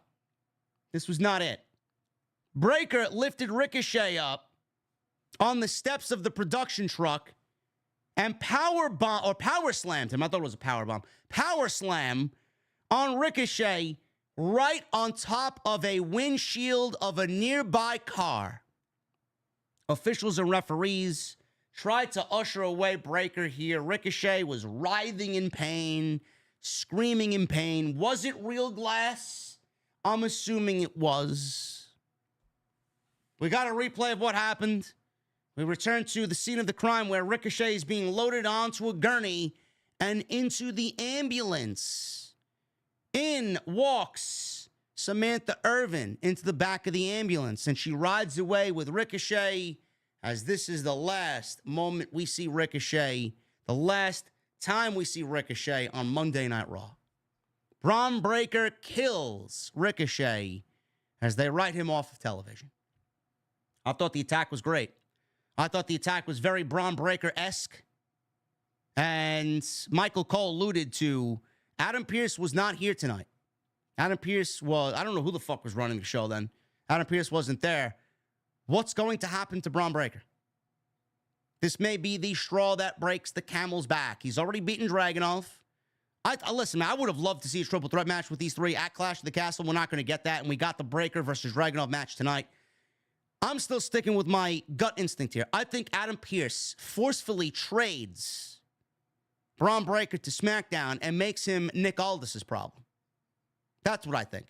This was not it. Breakker lifted Ricochet up on the steps of the production truck and power slammed him. I thought it was a power bomb. Power slam on Ricochet right on top of a windshield of a nearby car. Officials and referees tried to usher away Breakker here. Ricochet was writhing in pain, screaming in pain. Was it real glass? I'm assuming it was. We got a replay of what happened. We return to the scene of the crime where Ricochet is being loaded onto a gurney and into the ambulance. In walks Samantha Irvin into the back of the ambulance, and she rides away with Ricochet, as this is the last moment we see Ricochet, the last time we see Ricochet on Monday Night Raw. Bron Breakker kills Ricochet as they write him off of television. I thought the attack was great. I thought the attack was very Bron Breakker-esque. And Michael Cole alluded to Adam Pearce was not here tonight. Adam Pearce was, I don't know who the fuck was running the show then. Adam Pearce wasn't there. What's going to happen to Bron Breakker? This may be the straw that breaks the camel's back. He's already beaten Dragunov. Listen, man, I would have loved to see a triple threat match with these three at Clash of the Castle. We're not going to get that, and we got the Breakker versus Dragunov match tonight. I'm still sticking with my gut instinct here. I think Adam Pearce forcefully trades Bron Breakker to SmackDown and makes him Nick Aldis's problem. That's what I think.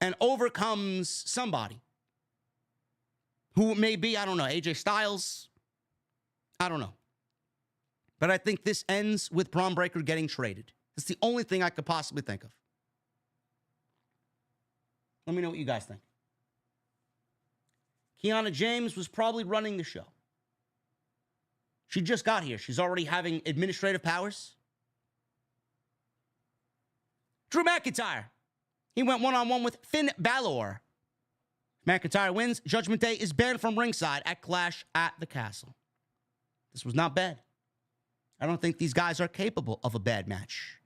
And overcomes somebody. Who it may be, I don't know. AJ Styles? I don't know. But I think this ends with Bron Breakker getting traded. It's the only thing I could possibly think of. Let me know what you guys think. Kiana James was probably running the show. She just got here. She's already having administrative powers. Drew McIntyre. He went one-on-one with Finn Balor. McIntyre wins. Judgment Day is banned from ringside at Clash at the Castle. This was not bad. I don't think these guys are capable of a bad match.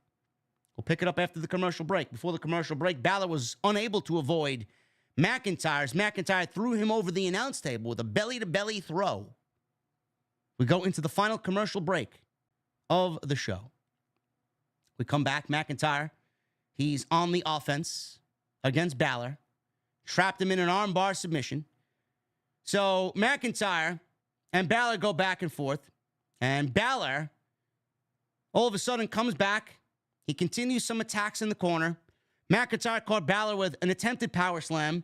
We'll pick it up after the commercial break. Before the commercial break, Balor was unable to avoid McIntyre's. McIntyre threw him over the announce table with a belly-to-belly throw. We go into the final commercial break of the show. We come back. McIntyre, he's on the offense against Balor. Trapped him in an armbar submission. So McIntyre and Balor go back and forth. And Balor, all of a sudden, comes back. He continues some attacks in the corner. McIntyre caught Balor with an attempted power slam.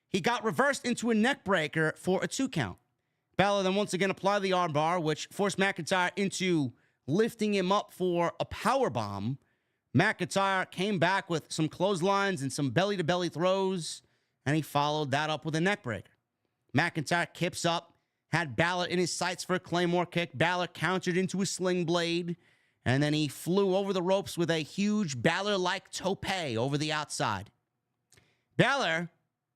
He got reversed into a neck breaker for a 2 count. Balor then once again applied the armbar, which forced McIntyre into lifting him up for a power bomb. McIntyre came back with some clotheslines and some belly-to-belly throws, and he followed that up with a neck breaker. McIntyre kips up, had Balor in his sights for a Claymore kick. Balor countered into a sling blade, and then he flew over the ropes with a huge Balor-like tope over the outside. Balor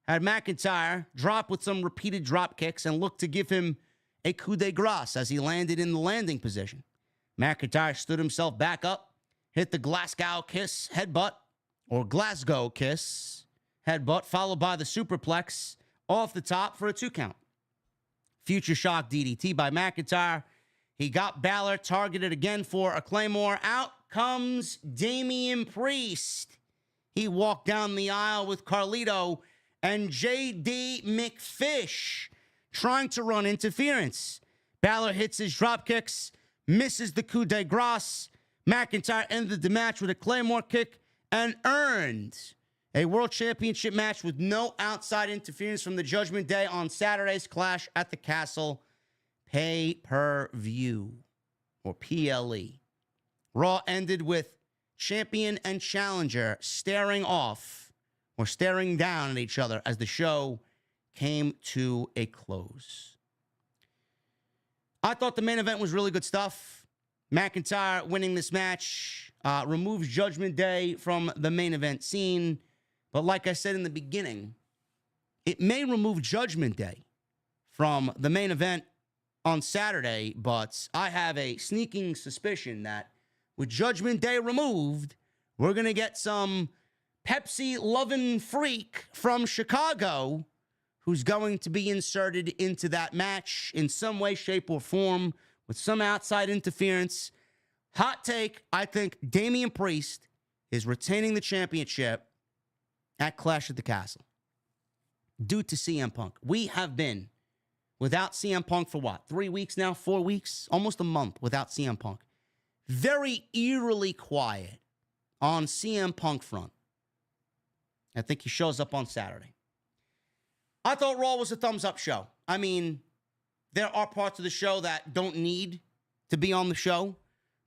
had McIntyre drop with some repeated drop kicks and looked to give him a coup de grace as he landed in the landing position. McIntyre stood himself back up, hit the Glasgow kiss headbutt, or Glasgow kiss headbutt, followed by the superplex off the top for a 2 count. Future shock DDT by McIntyre. He got Balor targeted again for a Claymore. Out comes Damian Priest. He walked down the aisle with Carlito and J.D. McFish trying to run interference. Balor hits his drop kicks, misses the coup de grace. McIntyre ended the match with a Claymore kick and earned a World Championship match with no outside interference from the Judgment Day on Saturday's Clash at the Castle pay-per-view, or PLE. Raw ended with champion and challenger staring off or staring down at each other as the show came to a close. I thought the main event was really good stuff. McIntyre winning this match removes Judgment Day from the main event scene. But like I said in the beginning, it may remove Judgment Day from the main event on Saturday, but I have a sneaking suspicion that with Judgment Day removed, we're going to get some Pepsi-loving freak from Chicago who's going to be inserted into that match in some way, shape, or form with some outside interference. Hot take, I think Damian Priest is retaining the championship at Clash at the Castle due to CM Punk. We have been without CM Punk for what? 3 weeks now? 4 weeks? Almost a month without CM Punk. Very eerily quiet on CM Punk front. I think he shows up on Saturday. I thought Raw was a thumbs-up show. I mean, there are parts of the show that don't need to be on the show.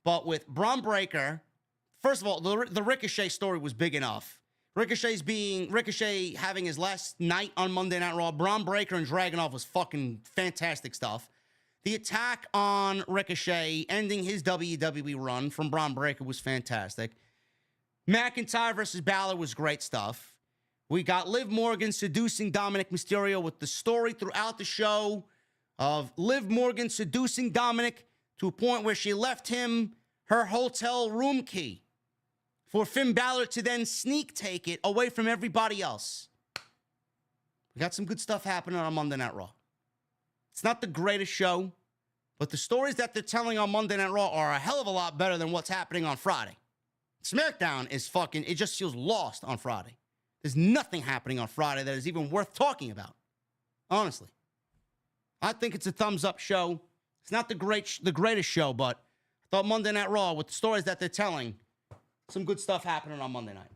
But with Bron Breakker, first of all, the Ricochet story was big enough. Ricochet having his last night on Monday Night Raw. Bron Breakker and Dragunov was fucking fantastic stuff. The attack on Ricochet, ending his WWE run from Bron Breakker, was fantastic. McIntyre versus Balor was great stuff. We got Liv Morgan seducing Dominic Mysterio with the story throughout the show of Liv Morgan seducing Dominic to a point where she left him her hotel room key for Finn Balor to then sneak take it away from everybody else. We got some good stuff happening on Monday Night Raw. It's not the greatest show, but the stories that they're telling on Monday Night Raw are a hell of a lot better than what's happening on Friday. SmackDown is fucking, it just feels lost on Friday. There's nothing happening on Friday that is even worth talking about. Honestly. I think it's a thumbs-up show. It's not the greatest show, but I thought Monday Night Raw, with the stories that they're telling, some good stuff happening on Monday night.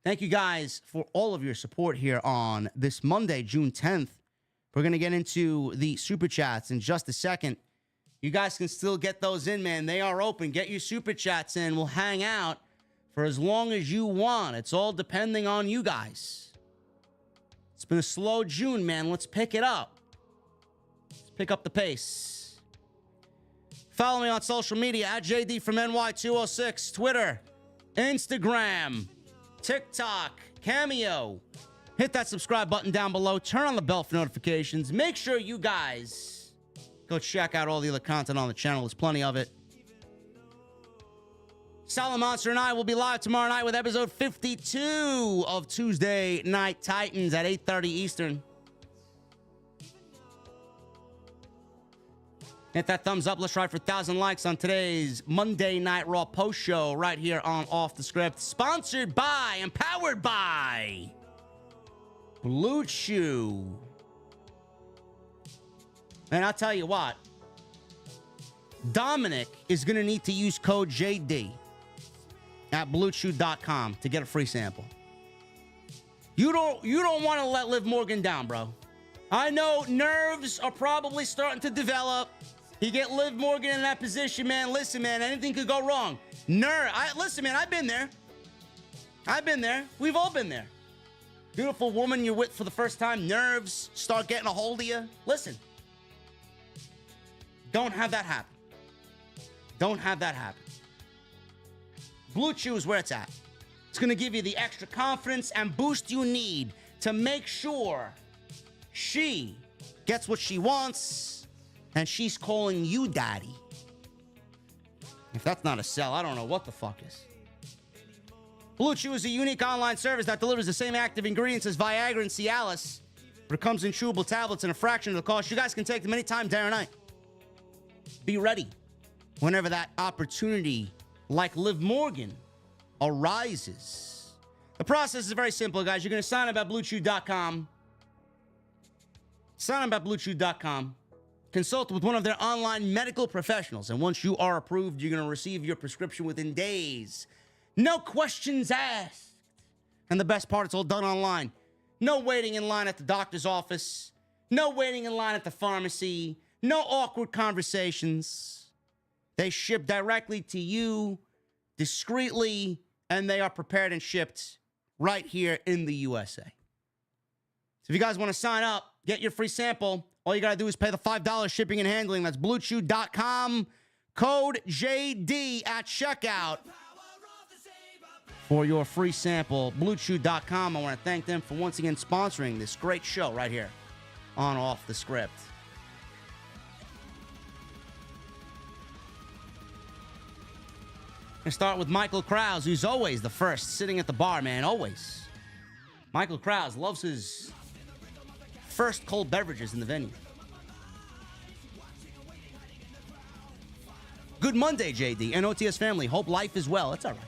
Thank you guys for all of your support here on this Monday, June 10th. We're going to get into the Super Chats in just a second. You guys can still get those in, man. They are open. Get your Super Chats in. We'll hang out for as long as you want. It's all depending on you guys. It's been a slow June, man. Let's pick it up. Let's pick up the pace. Follow me on social media at JD from NY206, Twitter, Instagram, TikTok, Cameo. Hit that subscribe button down below. Turn on the bell for notifications. Make sure you guys go check out all the other content on the channel. There's plenty of it. Solid Monster and I will be live tomorrow night with episode 52 of Tuesday Night Titans at 8:30 Eastern. Hit that thumbs up. Let's try for 1,000 likes on today's Monday Night Raw post show right here on Off the Script. Sponsored by and powered by Blue Chew. And I'll tell you what, Dominic is going to need to use code JD at BlueChew.com to get a free sample. You don't want to let Liv Morgan down, bro. I know nerves are probably starting to develop. You get Liv Morgan in that position, man. Listen, man, anything could go wrong. Listen, man, I've been there. We've all been there. Beautiful woman you're with for the first time, nerves start getting a hold of you. Listen, don't have that happen. Don't have that happen. Blue Chew is where it's at. It's going to give you the extra confidence and boost you need to make sure she gets what she wants and she's calling you daddy. If that's not a sell, I don't know what the fuck is. Blue Chew is a unique online service that delivers the same active ingredients as Viagra and Cialis, but it comes in chewable tablets and a fraction of the cost. You guys can take them anytime, day or night. Be ready whenever that opportunity, like Liv Morgan, arises. The process is very simple, guys. You're going to sign up at BlueChew.com. Sign up at BlueChew.com. Consult with one of their online medical professionals, and once you are approved, you're going to receive your prescription within days. No questions asked. And the best part, it's all done online. No waiting in line at the doctor's office. No waiting in line at the pharmacy. No awkward conversations. They ship directly to you discreetly, and they are prepared and shipped right here in the USA. So if you guys want to sign up, get your free sample, all you got to do is pay the $5 shipping and handling. That's BlueChew.com. Code JD at checkout for your free sample. BlueChew.com. I want to thank them for once again sponsoring this great show right here on Off the Script. Gonna start with Michael Krause, who's always the first sitting at the bar, man, always. Michael Krause loves his first cold beverages in the venue. Good Monday, JD and OTS family. Hope life is well. It's all right.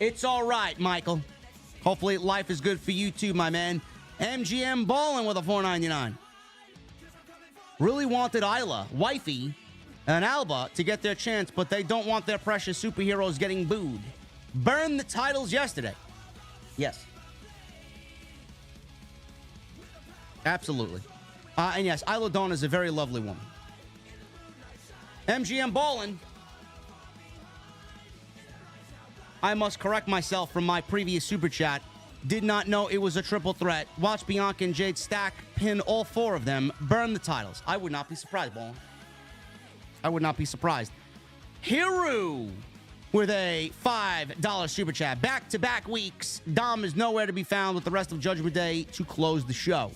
It's all right, Michael. Hopefully life is good for you too, my man. MGM Ballin with a $4.99. Really wanted Isla, Wifey, and Alba to get their chance, but they don't want their precious superheroes getting booed. Burned the titles yesterday. Yes. Absolutely. And yes, Isla Dawn is a very lovely woman. MGM Ballin. I must correct myself from my previous super chat. Did not know it was a triple threat. Watch Bianca and Jade stack, pin all four of them, burn the titles. I would not be surprised, Ballin. I would not be surprised. Hiru with a $5 super chat. Back-to-back weeks. Dom is nowhere to be found with the rest of Judgment Day to close the show.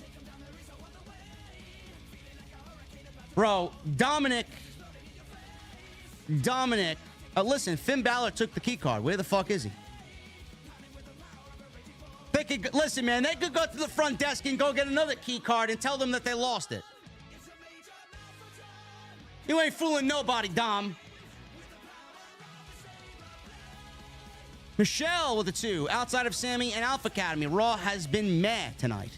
Bro, Dominic. Listen, Finn Balor took the key card. Where the fuck is he? They could, listen, man, they could go to the front desk and go get another key card and tell them that they lost it. You ain't fooling nobody, Dom. Michelle with a 2. Outside of Sammy and Alpha Academy, Raw has been meh tonight.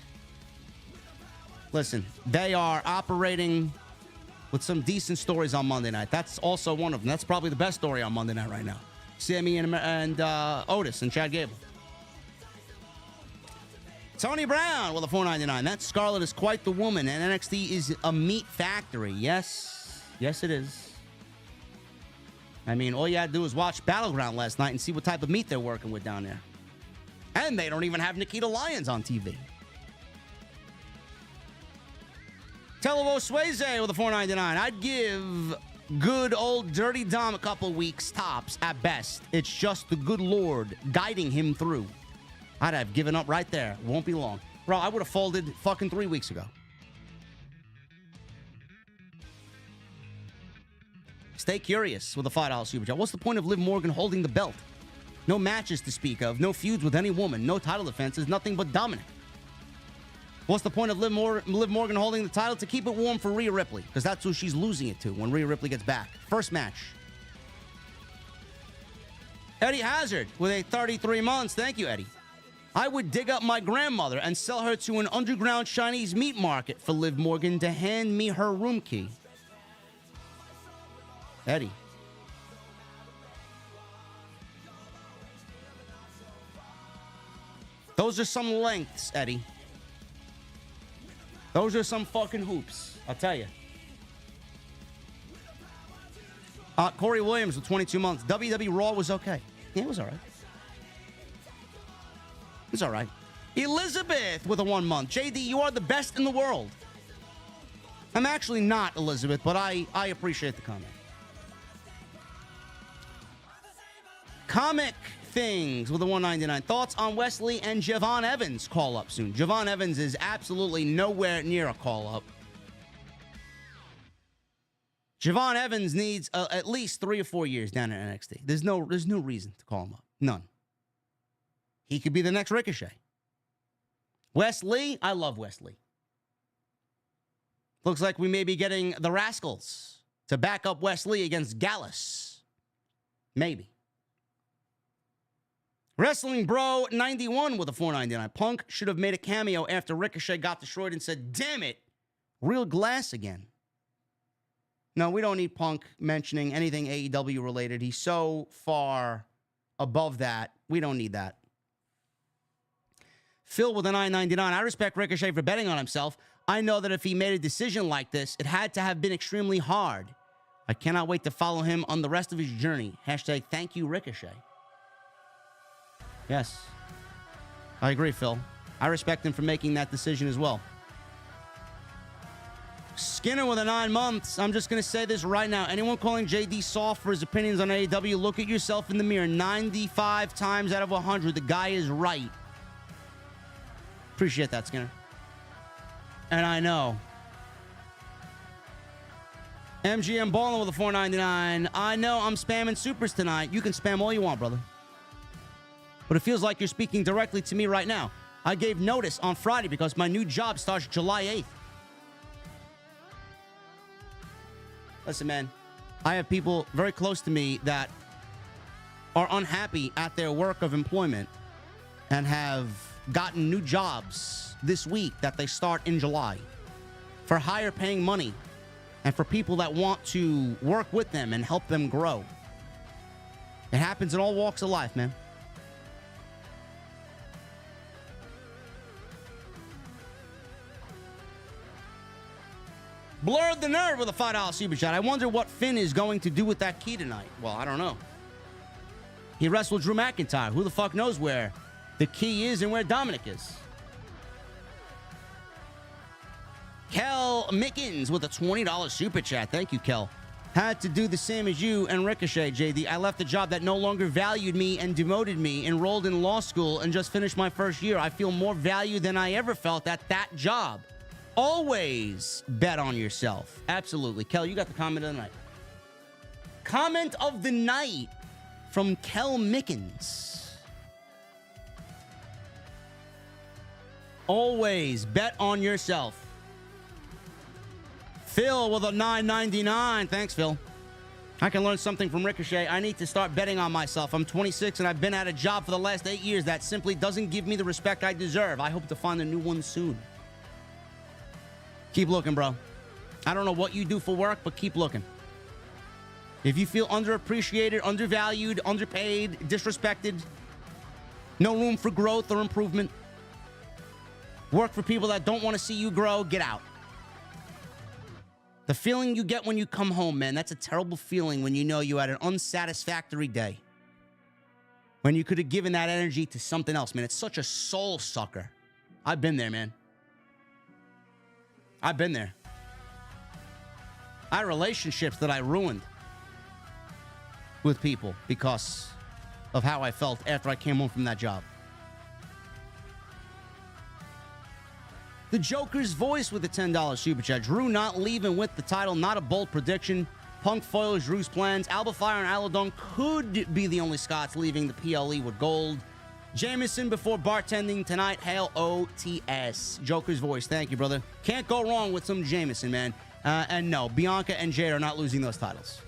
Listen, they are operating with some decent stories on Monday night. That's also one of them. That's probably the best story on Monday night right now. Sammy and Otis and Chad Gable. Tony Brown with a $4.99. That Scarlett is quite the woman, and NXT is a meat factory. Yes. Yes, it is. I mean, all you had to do was watch Battleground last night and see what type of meat they're working with down there. And they don't even have Nikita Lyons on TV. Televo Swayze with a $4.99. I'd give good old Dirty Dom a couple weeks tops at best. It's just the good Lord guiding him through. I'd have given up right there. Won't be long. Bro, I would have folded fucking 3 weeks ago. Stay curious with a $5 super chat. What's the point of Liv Morgan holding the belt? No matches to speak of. No feuds with any woman. No title defenses. Nothing but Dominic. What's the point of Liv Morgan holding the title? To keep it warm for Rhea Ripley. Because that's who she's losing it to when Rhea Ripley gets back. First match. Eddie Hazard with a 33 months. Thank you, Eddie. I would dig up my grandmother and sell her to an underground Chinese meat market for Liv Morgan to hand me her room key. Eddie. Those are some lengths, Eddie. Those are some fucking hoops, I'll tell you. Corey Williams with 22 months. WWE Raw was okay. Yeah, it was all right. It's all right. Elizabeth with a 1 month. JD, you are the best in the world. I'm actually not, Elizabeth, but I appreciate the comment. Comic Things with a $1.99. Thoughts on Wesley and Javon Evans call up soon. Javon Evans is absolutely nowhere near a call up. Javon Evans needs at least 3 or 4 years down at NXT. There's no reason to call him up. None. He could be the next Ricochet. Wesley, I love Wesley. Looks like we may be getting the Rascals to back up Wesley against Gallus. Maybe. Wrestling Bro 91 with a $4.99. Punk should have made a cameo after Ricochet got destroyed and said, damn it, real glass again. No, we don't need Punk mentioning anything AEW related. He's so far above that. We don't need that. Phil with a $9.99. I respect Ricochet for betting on himself. I know that if he made a decision like this, it had to have been extremely hard. I cannot wait to follow him on the rest of his journey. Hashtag thank you, Ricochet. Yes. I agree, Phil. I respect him for making that decision as well. Skinner with a 9 months. I'm just going to say this right now. Anyone calling JD soft for his opinions on AEW, look at yourself in the mirror. 95 times out of 100, the guy is right. Appreciate that, Skinner. And I know. MGM Ballin with a $4.99. I know I'm spamming supers tonight. You can spam all you want, brother. But it feels like you're speaking directly to me right now. I gave notice on Friday because my new job starts July 8th. Listen, man, I have people very close to me that are unhappy at their work of employment and have gotten new jobs this week that they start in July for higher paying money and for people that want to work with them and help them grow. It happens in all walks of life, man. Blurred the Nerd with a $5 super chat. I wonder what Finn is going to do with that key tonight. Well, I don't know. He wrestled Drew McIntyre. Who the fuck knows where the key is and where Dominic is? Kel Mickens with a $20 super chat. Thank you, Kel. Had to do the same as you and Ricochet, JD. I left a job that no longer valued me and demoted me, enrolled in law school, and just finished my first year. I feel more value than I ever felt at that job. Always bet on yourself. Absolutely. Kel, you got the comment of the night. Comment of the night from Kel Mickens. Always bet on yourself. Phil with a $9.99. Thanks, Phil. I can learn something from Ricochet. I need to start betting on myself. I'm 26 and I've been at a job for the last 8 years that simply doesn't give me the respect I deserve. I hope to find a new one soon. Keep looking, bro. I don't know what you do for work, but keep looking. If you feel underappreciated, undervalued, underpaid, disrespected, no room for growth or improvement, work for people that don't want to see you grow, get out. The feeling you get when you come home, man, that's a terrible feeling when you know you had an unsatisfactory day. When you could have given that energy to something else, man. It's such a soul sucker. I've been there, man. I've been there. I had relationships that I ruined with people because of how I felt after I came home from that job. The Joker's voice with the $10 super chat. Drew not leaving with the title, not a bold prediction. Punk foils Drew's plans. Alba Fire and Aladon could be the only Scots leaving the PLE with gold. Jameson before bartending tonight. Hail OTS. Joker's voice. Thank you, brother. Can't go wrong with some Jameson, man. And no, Bianca and Jade are not losing those titles.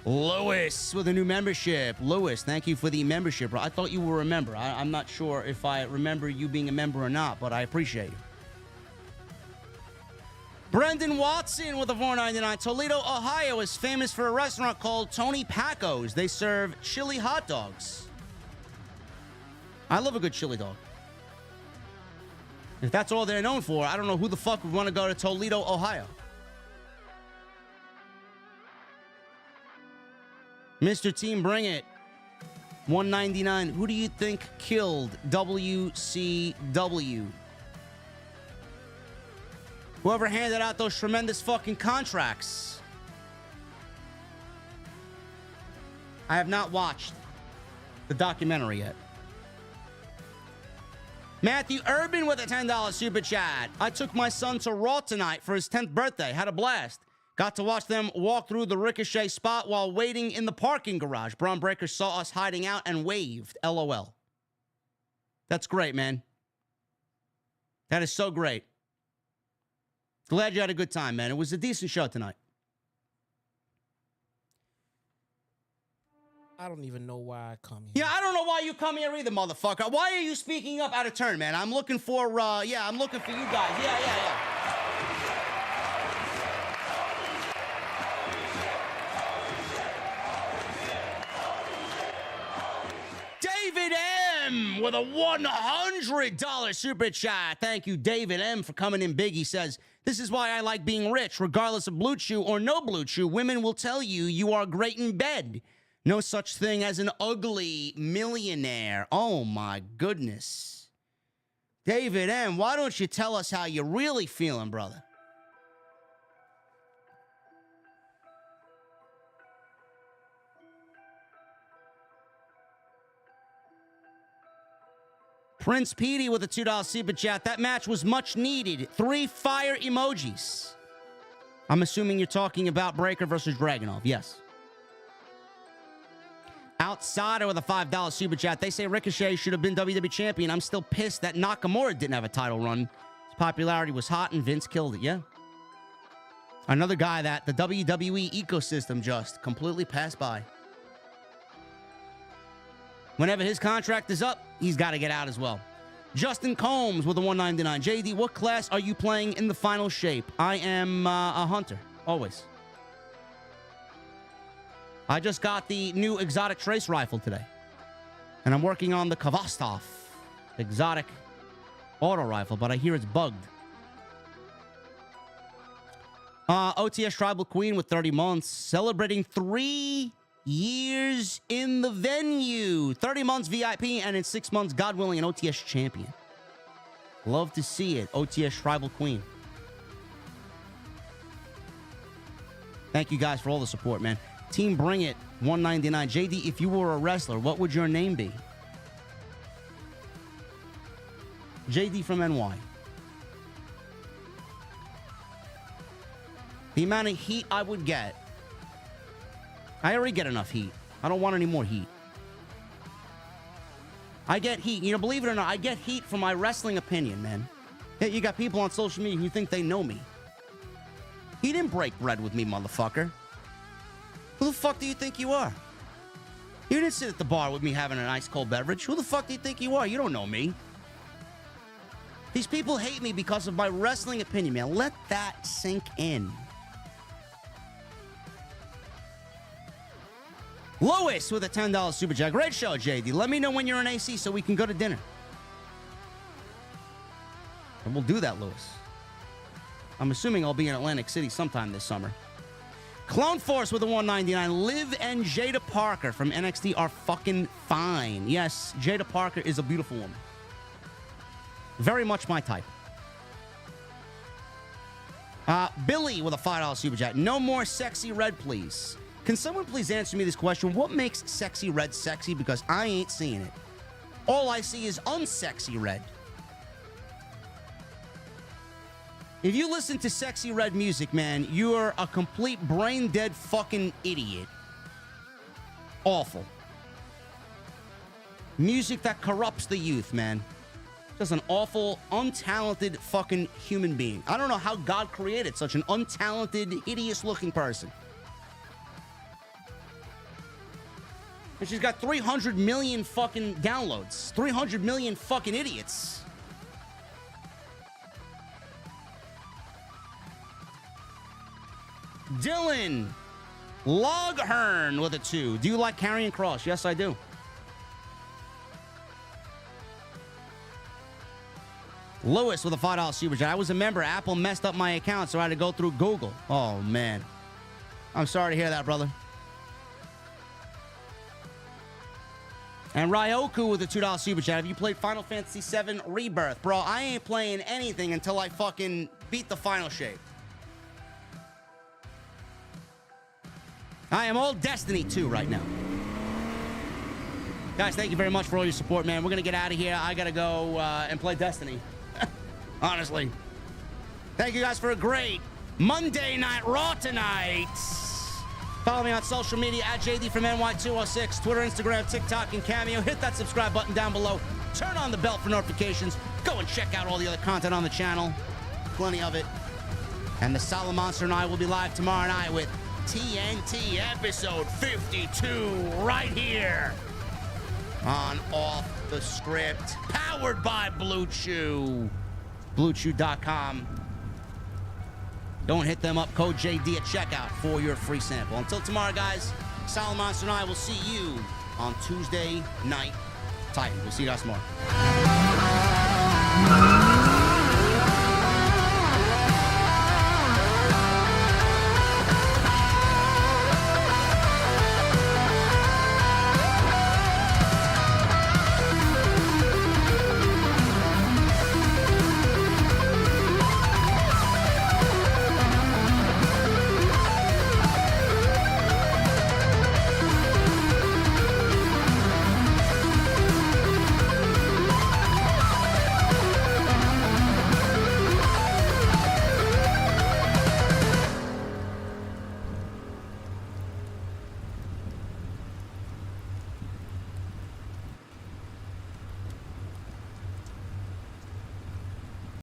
Lewis with a new membership. Lewis, thank you for the membership, bro. I thought you were a member. I'm not sure if I remember you being a member or not, but I appreciate you. Brendan Watson with a $4.99. Toledo, Ohio is famous for a restaurant called Tony Paco's. They serve chili hot dogs. I love a good chili dog. If that's all they're known for, I don't know who the fuck would want to go to Toledo, Ohio. Mr. Team, bring it. $1.99. Who do you think killed WCW? Whoever handed out those tremendous fucking contracts. I have not watched the documentary yet. Matthew Urban with a $10 super chat. I took my son to Raw tonight for his 10th birthday. Had a blast. Got to watch them walk through the Ricochet spot while waiting in the parking garage. Bron Breakker saw us hiding out and waved. LOL. That's great, man. That is so great. Glad you had a good time, man. It was a decent show tonight. I don't even know why I come here. Yeah, I don't know why you come here either, motherfucker. Why are you speaking up out of turn, man? I'm looking for, I'm looking for you guys. Yeah. David M with a $100 super chat. Thank you, David M, for coming in big. He says, this is why I like being rich. Regardless of blue chew or no blue chew, women will tell you you are great in bed. No such thing as an ugly millionaire. Oh, my goodness. David M, why don't you tell us how you're really feeling, brother? Prince Petey with a $2 super chat. That match was much needed. 3 fire emojis. I'm assuming you're talking about Breakker versus Dragunov. Yes. Outsider with a $5 super chat. They say Ricochet should have been WWE champion. I'm still pissed that Nakamura didn't have a title run. His popularity was hot and Vince killed it. Yeah. Another guy that the WWE ecosystem just completely passed by. Whenever his contract is up, he's got to get out as well. Justin Combs with a 199. JD, what class are you playing in the final shape? I am a hunter, always. I just got the new exotic trace rifle today. And I'm working on the Kvastov exotic auto rifle, but I hear it's bugged. OTS Tribal Queen with 30 months, celebrating 3 years in the venue. 30 months VIP, and in 6 months, God willing, an OTS champion. Love to see it, OTS Tribal Queen. Thank you guys for all the support, man. Team Bring It, 199. JD, if you were a wrestler, what would your name be? JD from NY. The amount of heat I would get. I already get enough heat. I don't want any more heat. I get heat. You know, believe it or not, I get heat from my wrestling opinion, man. You got people on social media who think they know me. You didn't break bread with me, motherfucker. Who the fuck do you think you are? You didn't sit at the bar with me having an ice cold beverage. Who the fuck do you think you are? You don't know me. These people hate me because of my wrestling opinion, man. Let that sink in. Lois with a $10 super chat. Great show, JD. Let me know when you're in AC so we can go to dinner. And we'll do that, Lois. I'm assuming I'll be in Atlantic City sometime this summer. Clone Force with a 199. Liv and Jada Parker from NXT are fucking fine. Yes, Jada Parker is a beautiful woman. Very much my type. Billy with a $5 super chat. No more sexy red, please. Can someone please answer me this question? What makes sexy red sexy? Because I ain't seeing it. All I see is unsexy red. If you listen to sexy red music, man, you're a complete brain-dead fucking idiot. Awful. Music that corrupts the youth, man. Just an awful, untalented fucking human being. I don't know how God created such an untalented, hideous-looking person. And she's got 300 million fucking downloads. 300 million fucking idiots. Dylan Loghern with a 2. Do you like Karrion Kross? Yes, I do. Lewis with a $5 super chat. I was a member. Apple messed up my account, so I had to go through Google. Oh, man. I'm sorry to hear that, brother. And Ryoku with a $2 super chat. Have you played Final Fantasy VII Rebirth? Bro, I ain't playing anything until I fucking beat the final shape. I am all Destiny 2 right now. Guys, thank you very much for all your support, man. We're going to get out of here. I got to go and play Destiny. Honestly. Thank you guys for a great Monday Night Raw tonight. Follow me on social media at JD from NY206, Twitter, Instagram, TikTok, and Cameo. Hit that subscribe button down below. Turn on the bell for notifications. Go and check out all the other content on the channel. Plenty of it. And the Solid Monster and I will be live tomorrow night with TNT episode 52 right here on Off the Script. Powered by Blue Chew. BlueChew.com. Don't hit them up. Code JD at checkout for your free sample. Until tomorrow, guys, Solid Monster and I will see you on Tuesday Night Titan. We'll see you guys tomorrow.